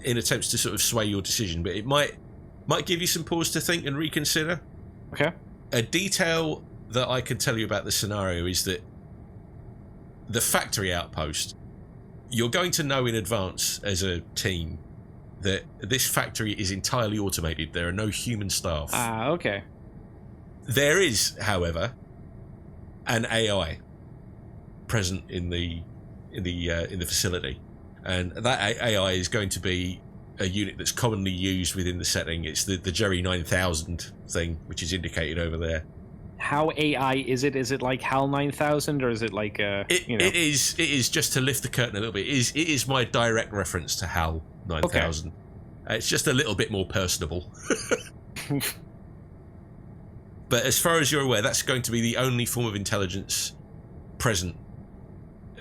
in attempts to sort of sway your decision, but it might give you some pause to think and reconsider. Okay. A detail that I can tell you about the scenario is that the factory outpost, you're going to know in advance as a team that this factory is entirely automated. There are no human staff. Okay. There is, however, an AI present in the facility, and that AI is going to be a unit that's commonly used within the setting. It's the Jerry 9000 thing, which is indicated over there. How AI is it? Is it like HAL 9000, or is it like It is just to lift the curtain a little bit. It is my direct reference to HAL 9000. Okay. It's just a little bit more personable. But as far as you're aware, that's going to be the only form of intelligence present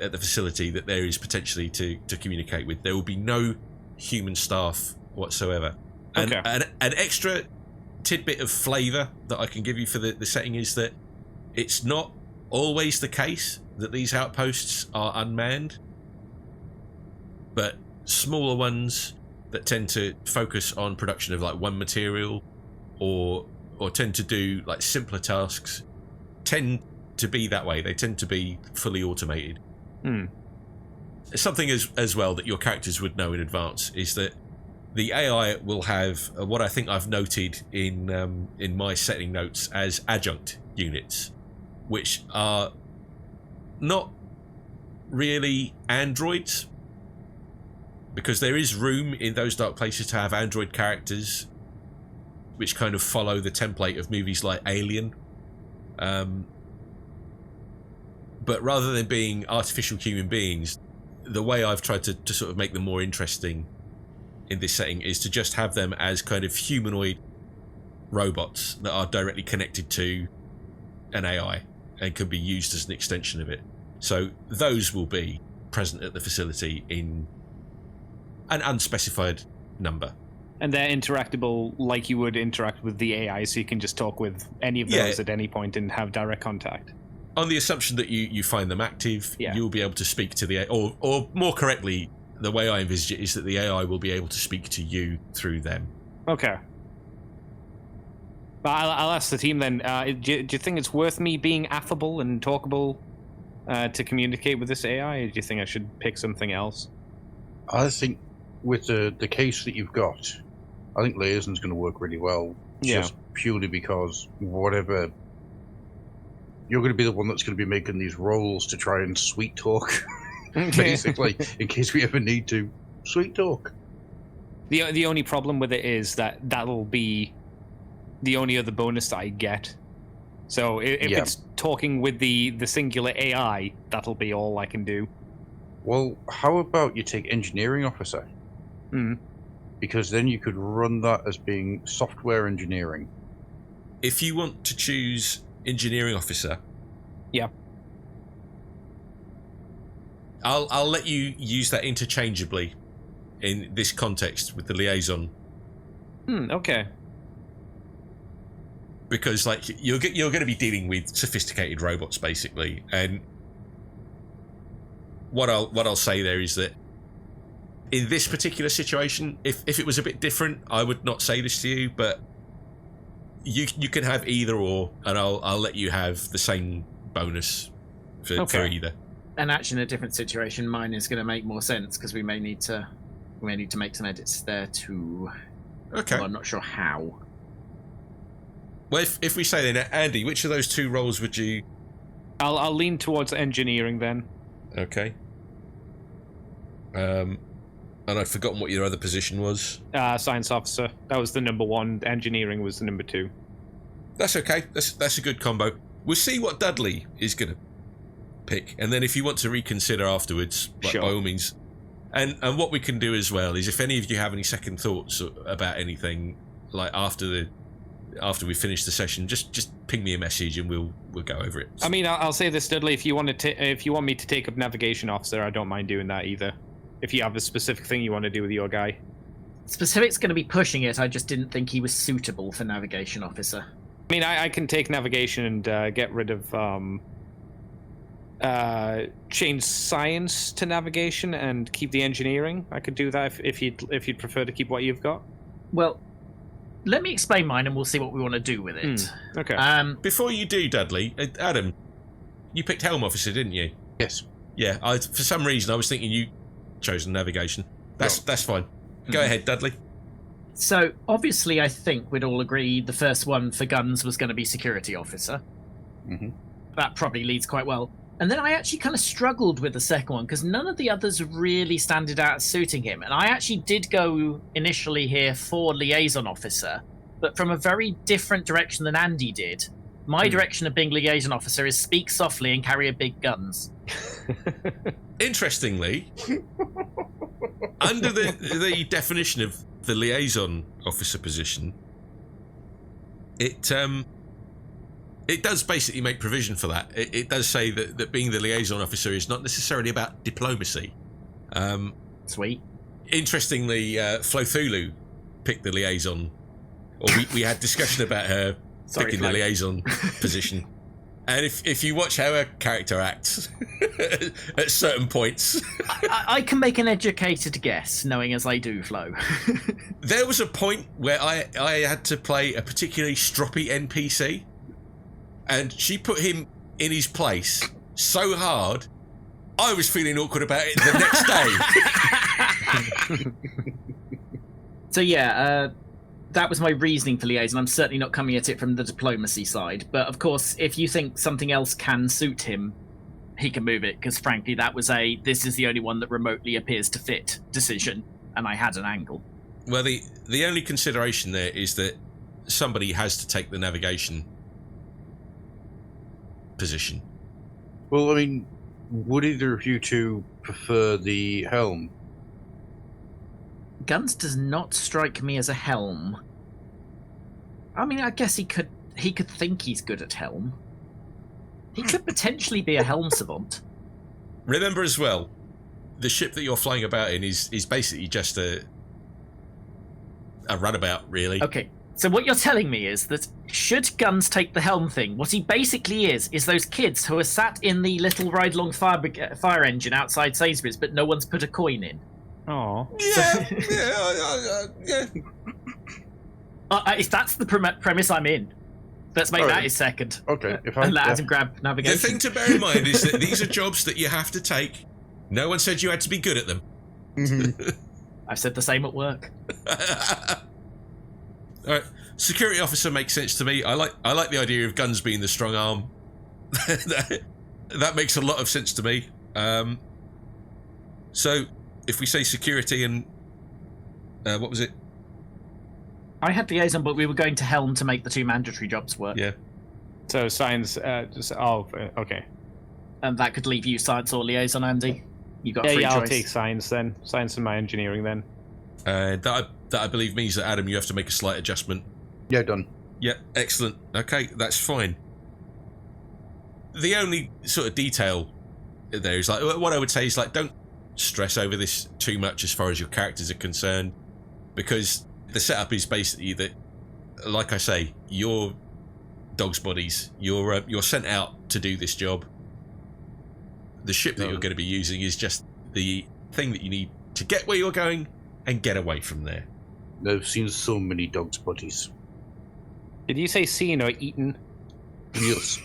at the facility that there is potentially to communicate with. There will be no human staff whatsoever. And an extra tidbit of flavour that I can give you for the setting is that it's not always the case that these outposts are unmanned, but smaller ones that tend to focus on production of like one material or tend to do like simpler tasks tend to be that way. They tend to be fully automated. Something as well that your characters would know in advance is that the AI will have what I think I've noted in my setting notes as adjunct units, which are not really androids, because there is room in those dark places to have android characters which kind of follow the template of movies like Alien. But rather than being artificial human beings, the way I've tried to sort of make them more interesting in this setting is to just have them as kind of humanoid robots that are directly connected to an AI and can be used as an extension of it. So those will be present at the facility in an unspecified number. And they're interactable like you would interact with the AI, so you can just talk with any of those at any point and have direct contact. On the assumption that you find them active, you'll be able to speak to the AI, or more correctly, the way I envisage it is that the AI will be able to speak to you through them. Okay. But I'll ask the team then, do you think it's worth me being affable and talkable to communicate with this AI, or do you think I should pick something else? I think with the case that you've got, I think liaison's going to work really well, just purely because whatever... You're going to be the one that's going to be making these rolls to try and sweet talk, basically, in case we ever need to sweet talk. The only problem with it is that that'll be the only other bonus that I get. So if it's talking with the singular AI, that'll be all I can do. Well, how about you take engineering officer? Because then you could run that as being software engineering. If you want to choose engineering officer, I'll let you use that interchangeably in this context with the liaison. Okay. Because like you're going to be dealing with sophisticated robots basically, and what I'll say there is that in this particular situation, if it was a bit different, I would not say this to you, but you can have either or, and I'll let you have the same bonus for either. And actually, in a different situation, mine is going to make more sense because we may need to make some edits there too. Okay. Well, I'm not sure how. Well, if we say then, Andy, which of those two roles would you... I'll lean towards engineering then. Okay. And I've forgotten what your other position was. Science officer. That was the number 1. Engineering was the number 2. That's okay. That's a good combo. We'll see what Dudley is going to pick, and then if you want to reconsider afterwards, Sure. by all means. And what we can do as well is, if any of you have any second thoughts about anything, like after we finish the session, just ping me a message and we'll go over it. I mean, I'll say this, Dudley. If you want me to take up navigation officer, I don't mind doing that either. If you have a specific thing you want to do with your guy. Specific's going to be pushing it. I just didn't think he was suitable for navigation officer. I mean, I can take navigation and get rid of change science to navigation and keep the engineering. I could do that if you'd prefer to keep what you've got. Well, let me explain mine, and we'll see what we want to do with it. Okay. Before you do, Dudley, Adam, you picked Helm Officer, didn't you? Yes. Yeah. For some reason, I was thinking you chosen navigation. That's fine. Go ahead, Dudley. So, obviously, I think we'd all agree the first one for Guns was going to be security officer. Mm-hmm. That probably leads quite well. And then I actually kind of struggled with the second one because none of the others really standed out as suiting him. And I actually did go initially here for liaison officer, but from a very different direction than Andy did. My direction of being liaison officer is speak softly and carry a big guns. Interestingly, under the definition of the liaison officer position, it does basically make provision for that. It does say that being the liaison officer is not necessarily about diplomacy. Sweet. Interestingly, Flothulu picked the liaison, or we had discussion about her picking the liaison position. And if you watch how her character acts at certain points... I can make an educated guess, knowing as I do, Flo. There was a point where I had to play a particularly stroppy NPC, and she put him in his place so hard, I was feeling awkward about it the next day. So yeah, that was my reasoning for liaison. I'm certainly not coming at it from the diplomacy side. But of course, if you think something else can suit him, he can move it. Because frankly, that was this is the only one that remotely appears to fit decision. And I had an angle. Well, the only consideration there is that somebody has to take the navigation position. Well, I mean, would either of you two prefer the helm? Guns does not strike me as a helm. I mean, I guess he could think he's good at helm. He could potentially be a helm savant. Remember as well, the ship that you're flying about in is basically just a runabout, really. Okay, so what you're telling me is that should Guns take the helm thing, what he basically is those kids who are sat in the little ride-along fire engine outside Sainsbury's, but no one's put a coin in. Oh. Yeah. If that's the premise I'm in, let's make that his second. Okay. And let Adam grab navigation. The thing to bear in mind is that these are jobs that you have to take. No one said you had to be good at them. Mm-hmm. I've said the same at work. All right, security officer makes sense to me. I like the idea of Guns being the strong arm. that makes a lot of sense to me. So if we say security and what was it? I had liaison, but we were going to helm to make the two mandatory jobs work. Yeah. So science. Okay. And that could leave you science or liaison, Andy. You got free choice. I'll take science then. Science and my engineering then. That I believe means that, Adam, you have to make a slight adjustment. Yeah, done. Yeah, excellent. Okay, that's fine. The only sort of detail there is, like, what I would say is, like, don't stress over this too much as far as your characters are concerned, because the setup is basically that, like I say, you're dog's bodies. You're sent out to do this job. The ship that you're going to be using is just the thing that you need to get where you're going and get away from there. I've seen so many dog's bodies. Did you say seen or eaten? Yes.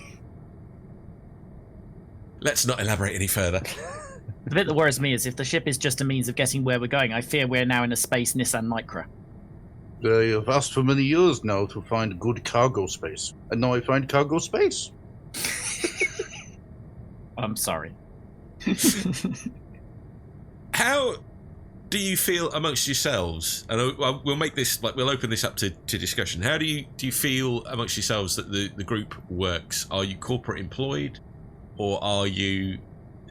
Let's not elaborate any further. The bit that worries me is if the ship is just a means of getting where we're going, I fear we're now in a space Nissan Micra. They have asked for many years now to find good cargo space, and now I find cargo space. I'm sorry. How do you feel amongst yourselves? And we'll make this we'll open this up to discussion. How do you feel amongst yourselves that the group works? Are you corporate employed, or are you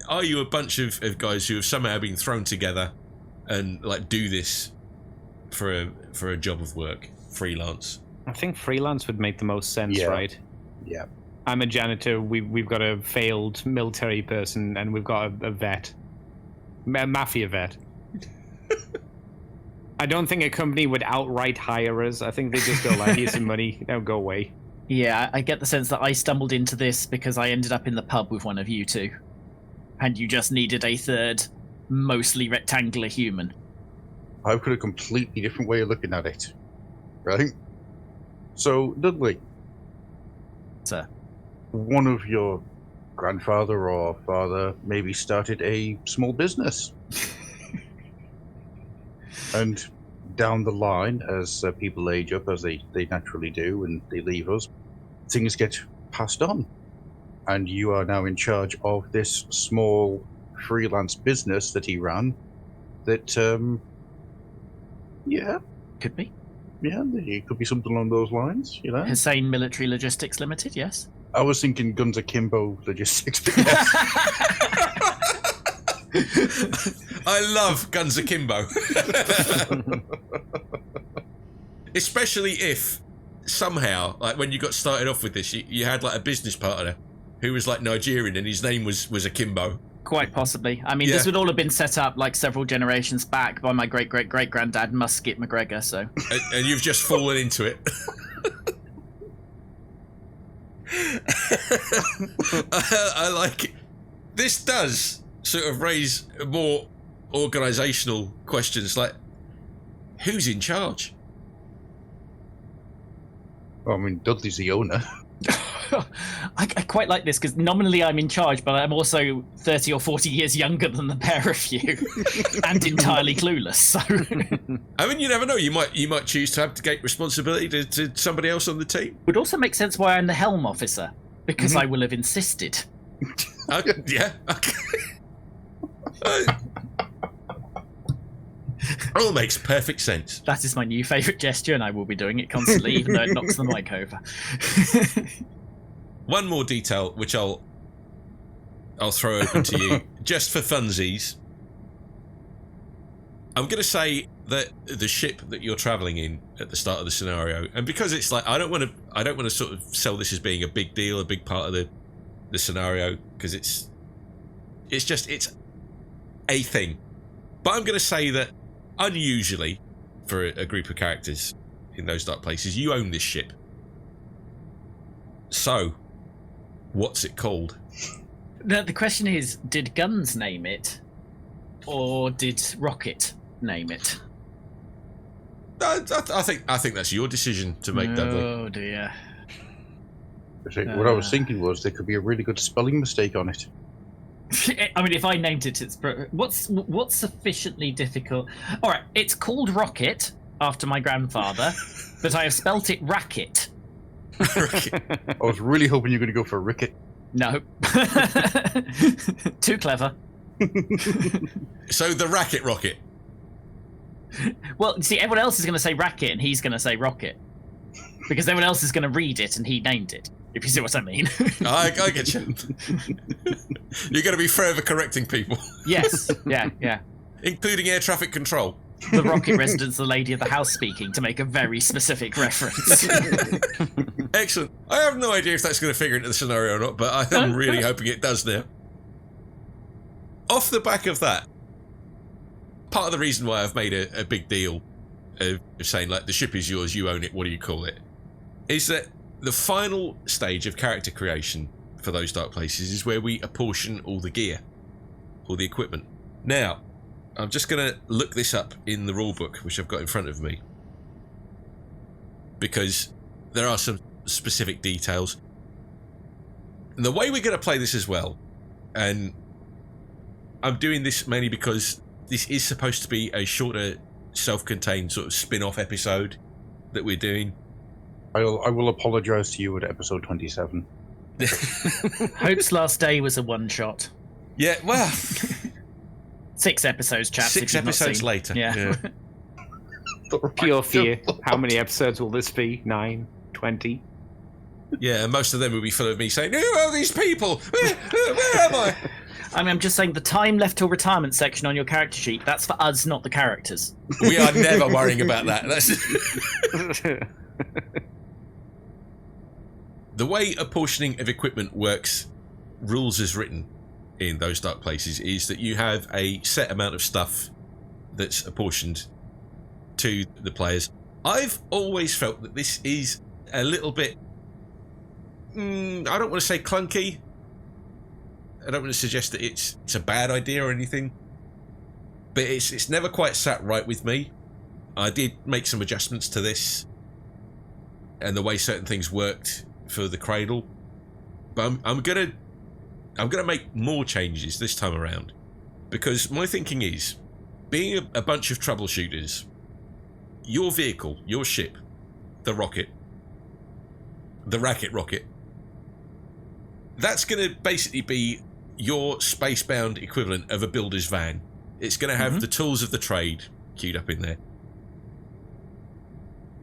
a bunch of guys who have somehow been thrown together and do this for a job of work, freelance? I think freelance would make the most sense, Yeah. right? Yeah. I'm a janitor. We've got a failed military person, and we've got a vet, a mafia vet. I don't think a company would outright hire us. I think they just go here's some money, now go away. Yeah, I get the sense that I stumbled into this because I ended up in the pub with one of you two. And you just needed a third, mostly rectangular human. I've got a completely different way of looking at it. Right? So, Dudley, Sir. one of your grandfather or father maybe started a small business. And down the line, as people age up, as they naturally do, and they leave us, things get passed on. And you are now in charge of this small freelance business that he ran that, yeah, Could be. yeah, it could be something along those lines, you know? Hussein Military Logistics Limited, yes. I was thinking Guns Akimbo Logistics, but yes. I love Guns Akimbo. Especially if somehow, when you got started off with this, you had a business partner who was Nigerian and his name was Akimbo. Quite possibly. I mean, Yeah. this would all have been set up several generations back by my great-great-great-granddad Musket McGregor, so... And you've just fallen into it. I like it. This does sort of raise more organisational questions, who's in charge? I mean, Dudley's the owner. I quite like this because nominally I'm in charge, but I'm also 30 or 40 years younger than the pair of you, and entirely clueless. So, I mean, you never know. You might choose to abdicate responsibility to somebody else on the team. would also make sense why I'm the helm officer, because I will have insisted. Yeah. Okay. All makes perfect sense. That is my new favourite gesture, and I will be doing it constantly, even though it knocks the mic over. One more detail, which I'll throw open to you, just for funsies. I'm going to say that the ship that you're travelling in at the start of the scenario, and because it's I don't want to sort of sell this as being a big deal, a big part of the scenario, because it's a thing. But I'm going to say that unusually for a group of characters in those dark places, you own this ship. So, what's it called? Now, the question is, did Guns name it, or did Rocket name it? I think that's your decision to make, Dudley. Oh dear. What I was thinking was there could be a really good spelling mistake on it. I mean, if I named it, it's what's sufficiently difficult. All right, it's called Rocket after my grandfather, but I have spelt it Racket. I was really hoping you were going to go for Ricket. No, too clever. So the Racket Rocket. Well, see, everyone else is going to say Racket, and he's going to say Rocket, because everyone else is going to read it, and he named it. If you see what I mean. I get you. You're going to be forever correcting people. Yes, yeah. Including air traffic control. The Rocket residence, the lady of the house speaking, to make a very specific reference. Excellent. I have no idea if that's going to figure into the scenario or not, but I am really hoping it does now. Off the back of that, part of the reason why I've made a big deal of saying, the ship is yours, you own it, what do you call it, is that the final stage of character creation for those dark places is where we apportion all the gear, all the equipment. Now, I'm just going to look this up in the rulebook, which I've got in front of me, because there are some specific details. And the way we're going to play this as well And I'm doing this mainly because this is supposed to be a shorter, self-contained sort of spin-off episode that we're doing. I will apologise to you at episode 27. Hope's Last Day was a one-shot. Yeah, well... 6 episodes, chaps. 6 episodes later. Yeah. Pure fear. How many episodes will this be? 9? 20? Yeah, and most of them will be full of me saying, "Who are these people? Where am I?" I mean, I'm just saying the time left till retirement section on your character sheet, that's for us, not the characters. We are never worrying about that. That's... The way apportioning of equipment works, rules as written in Those Dark Places, is that you have a set amount of stuff that's apportioned to the players. I've always felt that this is a little bit... I don't want to say clunky. I don't want to suggest that it's a bad idea or anything, but it's never quite sat right with me. I did make some adjustments to this and the way certain things worked for the Cradle, but I'm gonna make more changes this time around, because my thinking is, being a bunch of troubleshooters, your vehicle, your ship, the racket rocket, that's going to basically be your spacebound equivalent of a builder's van. It's going to have the tools of the trade queued up in there.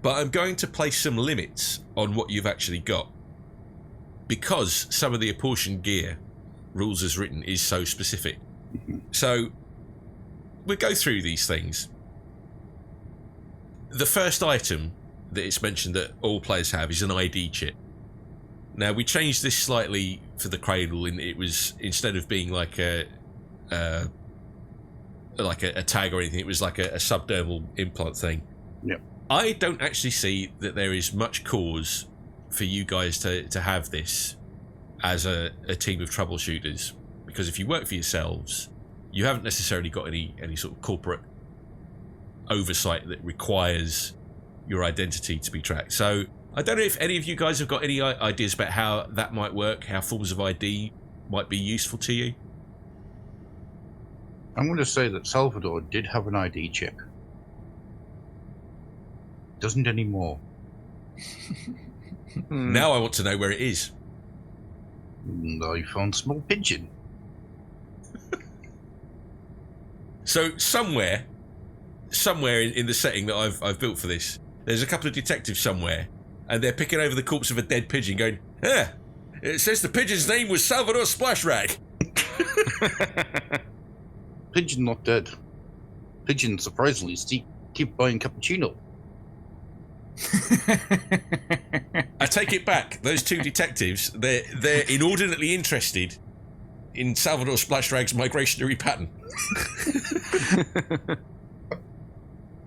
But I'm going to place some limits on what you've actually got, because some of the apportioned gear, rules as written, is so specific. So we'll go through these things. The first item that it's mentioned that all players have is an ID chip. Now, we changed this slightly for the Cradle, and it was, instead of being like a tag or anything, it was like a subdermal implant thing. Yep. I don't actually see that there is much cause for you guys to have this as a team of troubleshooters, because if you work for yourselves, you haven't necessarily got any sort of corporate oversight that requires your identity to be tracked. So I don't know if any of you guys have got any ideas about how that might work, how forms of ID might be useful to you. I'm going to say that Salvador did have an ID chip. Doesn't anymore. Now I want to know where it is. I found a small pigeon. So somewhere in the setting that I've built for this, there's a couple of detectives somewhere, and they're picking over the corpse of a dead pigeon going, it says the pigeon's name was Salvador Splashrack. Pigeon not dead. Pigeon, surprisingly, keep buying cappuccino. I take it back. Those two detectives, they're inordinately interested in Salvador Splashrack's migrationary pattern.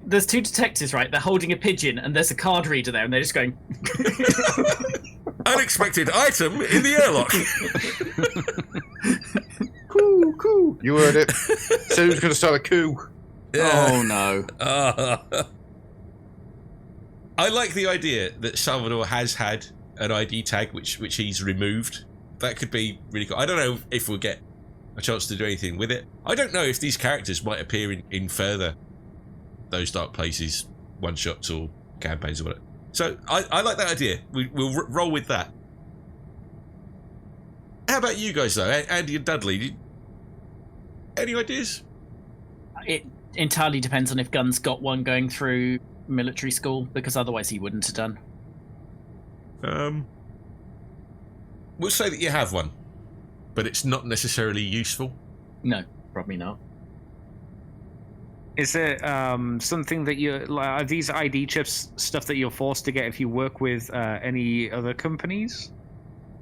There's 2 detectives, right? They're holding a pigeon, and there's a card reader there, and they're just going... Unexpected item in the airlock. Coup, coup. You heard it. Said he was going to start a coup. Oh, no. I like the idea that Salvador has had an ID tag, which he's removed. That could be really cool. I don't know if we'll get a chance to do anything with it. I don't know if these characters might appear in further Those Dark Places one-shots or campaigns or whatever. So I like that idea. We'll roll with that. How about you guys, though? Andy and Dudley, any ideas? It entirely depends on if Guns got one going through military school, because otherwise he wouldn't have done. We'll say that you have one, but it's not necessarily useful. No, probably not. Is it something that are these ID chips stuff that you're forced to get if you work with any other companies?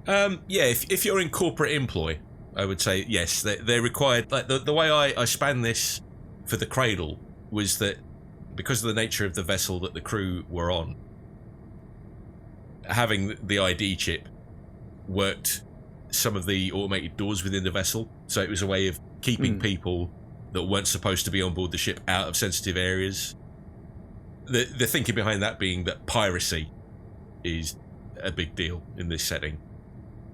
Yeah, if you're in corporate employ, I would say yes, they're required. Like the way I span this for the Cradle was that because of the nature of the vessel that the crew were on, having the ID chip worked some of the automated doors within the vessel, so it was a way of keeping people that weren't supposed to be on board the ship out of sensitive areas. The thinking behind that being that piracy is a big deal in this setting.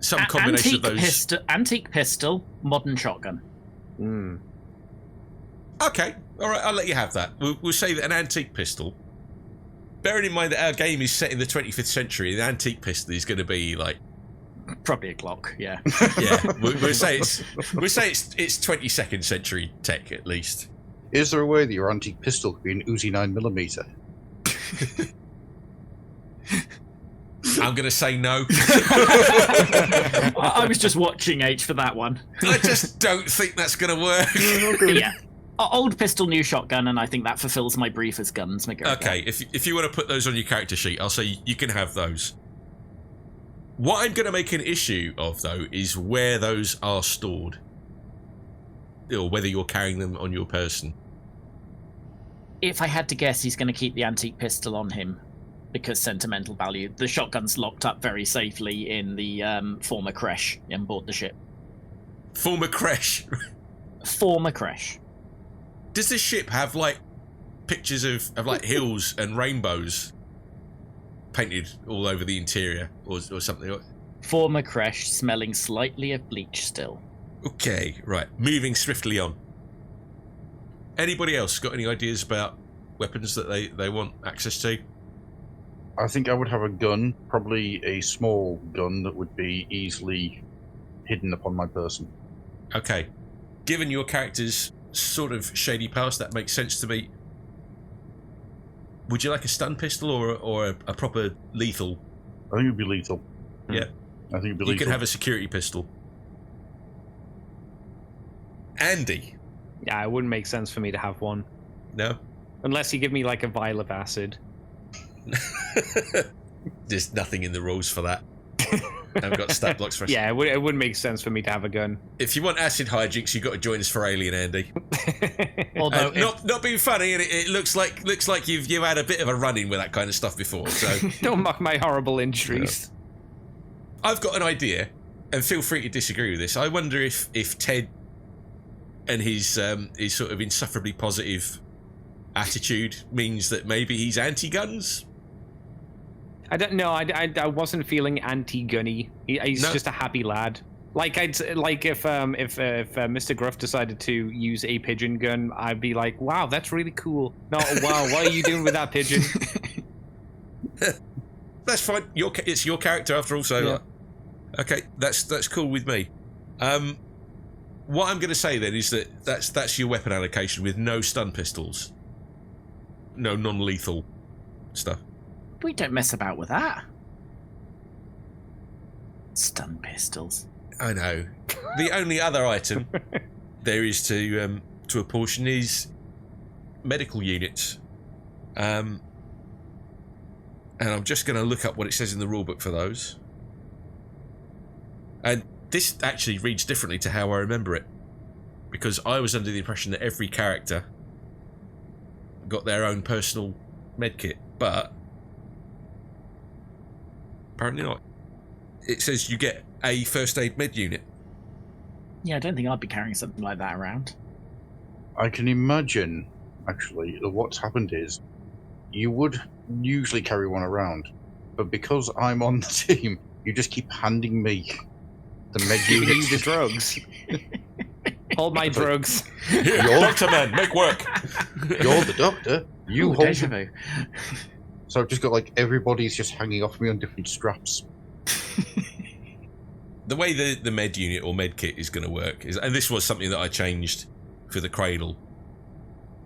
some combination of those. Antique pistol, modern shotgun. Okay, all right, I'll let you have that. We'll say that an antique pistol. Bearing in mind that our game is set in the 25th century, the antique pistol is going to be like probably a Glock. Yeah. Yeah, we'll say it's 22nd century tech at least. Is there a way that your antique pistol could be an Uzi 9mm? I'm going to say no. I was just watching H for that one. I just don't think that's going to work. Yeah. Old pistol, new shotgun, and I think that fulfills my brief as Guns McGreggor. Okay, if you want to put those on your character sheet, I'll say you can have those. What I'm going to make an issue of, though, is where those are stored. Or whether you're carrying them on your person. If I had to guess, he's going to keep the antique pistol on him because sentimental value. The shotgun's locked up very safely in the former creche on board the ship. Former creche? Former creche. Does this ship have, like, pictures of like, hills and rainbows painted all over the interior or something? Former creche, smelling slightly of bleach still. Okay, right. Moving swiftly on. Anybody else got any ideas about weapons that they want access to? I think I would have a gun, probably a small gun that would be easily hidden upon my person. Okay. Given your character's sort of shady past, that makes sense to me. Would you like a stun pistol or a proper lethal? I think it'd be lethal. Yeah. I think it'd be lethal. You could have a security pistol. Andy? Yeah, it wouldn't make sense for me to have one. No? Unless you give me like a vial of acid. There's nothing in the rules for that. I've got stat blocks for us. Yeah, it wouldn't make sense for me to have a gun. If you want acid hijinks, you've got to join us for Alien, Andy. Although not being funny, and it looks like you've had a bit of a run-in with that kind of stuff before. So don't mock my horrible injuries. Yeah. I've got an idea, and feel free to disagree with this. I wonder if Ted and his sort of insufferably positive attitude means that maybe he's anti-guns. I don't know. I wasn't feeling anti-gunny. He's just a happy lad. Like if Mr. Gruff decided to use a pigeon gun, I'd be like, wow, that's really cool. No, wow, what are you doing with that pigeon? That's fine. It's your character after all. So yeah. Okay, that's cool with me. What I'm going to say then is that's your weapon allocation with no stun pistols, no non-lethal stuff. We don't mess about with that. Stun pistols. I know. The only other item there is to apportion is medical units. And I'm just going to look up what it says in the rulebook for those. And this actually reads differently to how I remember it, because I was under the impression that every character got their own personal medkit, but apparently not. It says you get a first aid med unit. Yeah, I don't think I'd be carrying something like that around. I can imagine, actually, that what's happened is you would usually carry one around, but because I'm on the team, you just keep handing me the med Give units. you the drugs. Hold my drugs. Doctor man, make work. You're the doctor. You hold deja vu. So I've just got like everybody's just hanging off me on different straps. The way the med unit or med kit is going to work is, and this was something that I changed for the cradle,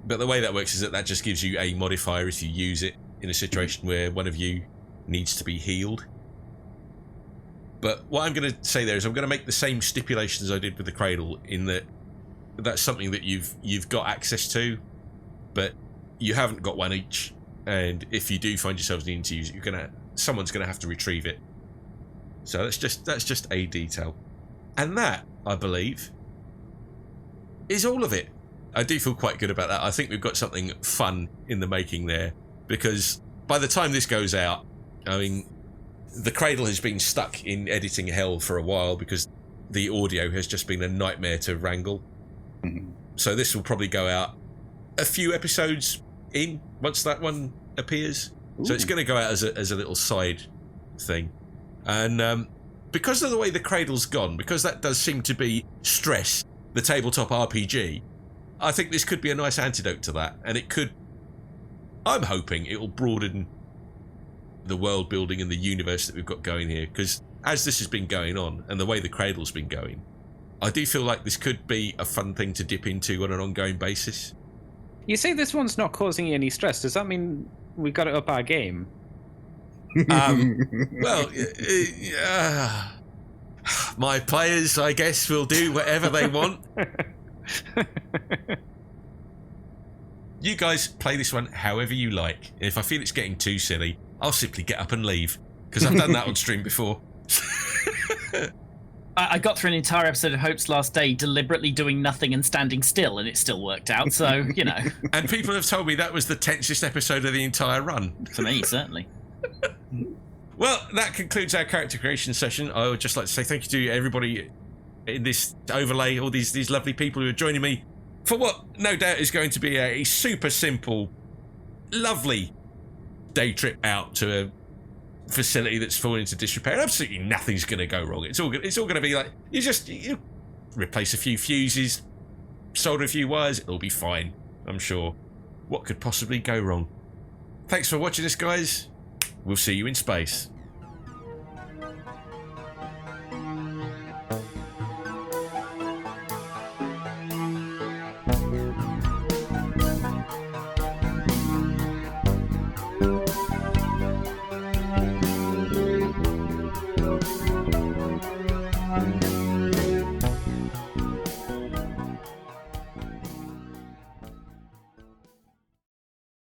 but the way that works is that just gives you a modifier if you use it in a situation where one of you needs to be healed. But what I'm going to say there is I'm going to make the same stipulations I did with the cradle, in that that's something that you've got access to, but you haven't got one each. And if you do find yourselves needing to use it, someone's gonna have to retrieve it. So that's just a detail, and that, I believe, is all of it. I do feel quite good about that. I think we've got something fun in the making there, because by the time this goes out, I mean, the cradle has been stuck in editing hell for a while because the audio has just been a nightmare to wrangle. Mm-hmm. So this will probably go out a few episodes in once that one appears. Ooh. So it's going to go out as a little side thing, and because of the way the cradle's gone, because that does seem to be stress, the tabletop RPG, I think this could be a nice antidote to that. And it could, I'm hoping it will broaden the world building and the universe that we've got going here. Because as this has been going on and the way the cradle's been going, I do feel like this could be a fun thing to dip into on an ongoing basis. You say this one's not causing you any stress. Does that mean we've got to up our game? Well, my players, I guess, will do whatever they want. You guys play this one however you like. If I feel it's getting too silly, I'll simply get up and leave, because I've done that on stream before. I got through an entire episode of Hope's Last Day deliberately doing nothing and standing still, and it still worked out, so, you know. And people have told me that was the tensest episode of the entire run. For me, certainly. Well, that concludes our character creation session. I would just like to say thank you to everybody in this overlay, all these lovely people who are joining me for what no doubt is going to be a super simple, lovely day trip out to a facility that's fallen into disrepair. Absolutely nothing's going to go wrong. It's all going to be like, you replace a few fuses, solder a few wires, it'll be fine, I'm sure. What could possibly go wrong? Thanks for watching us, guys. We'll see you in space.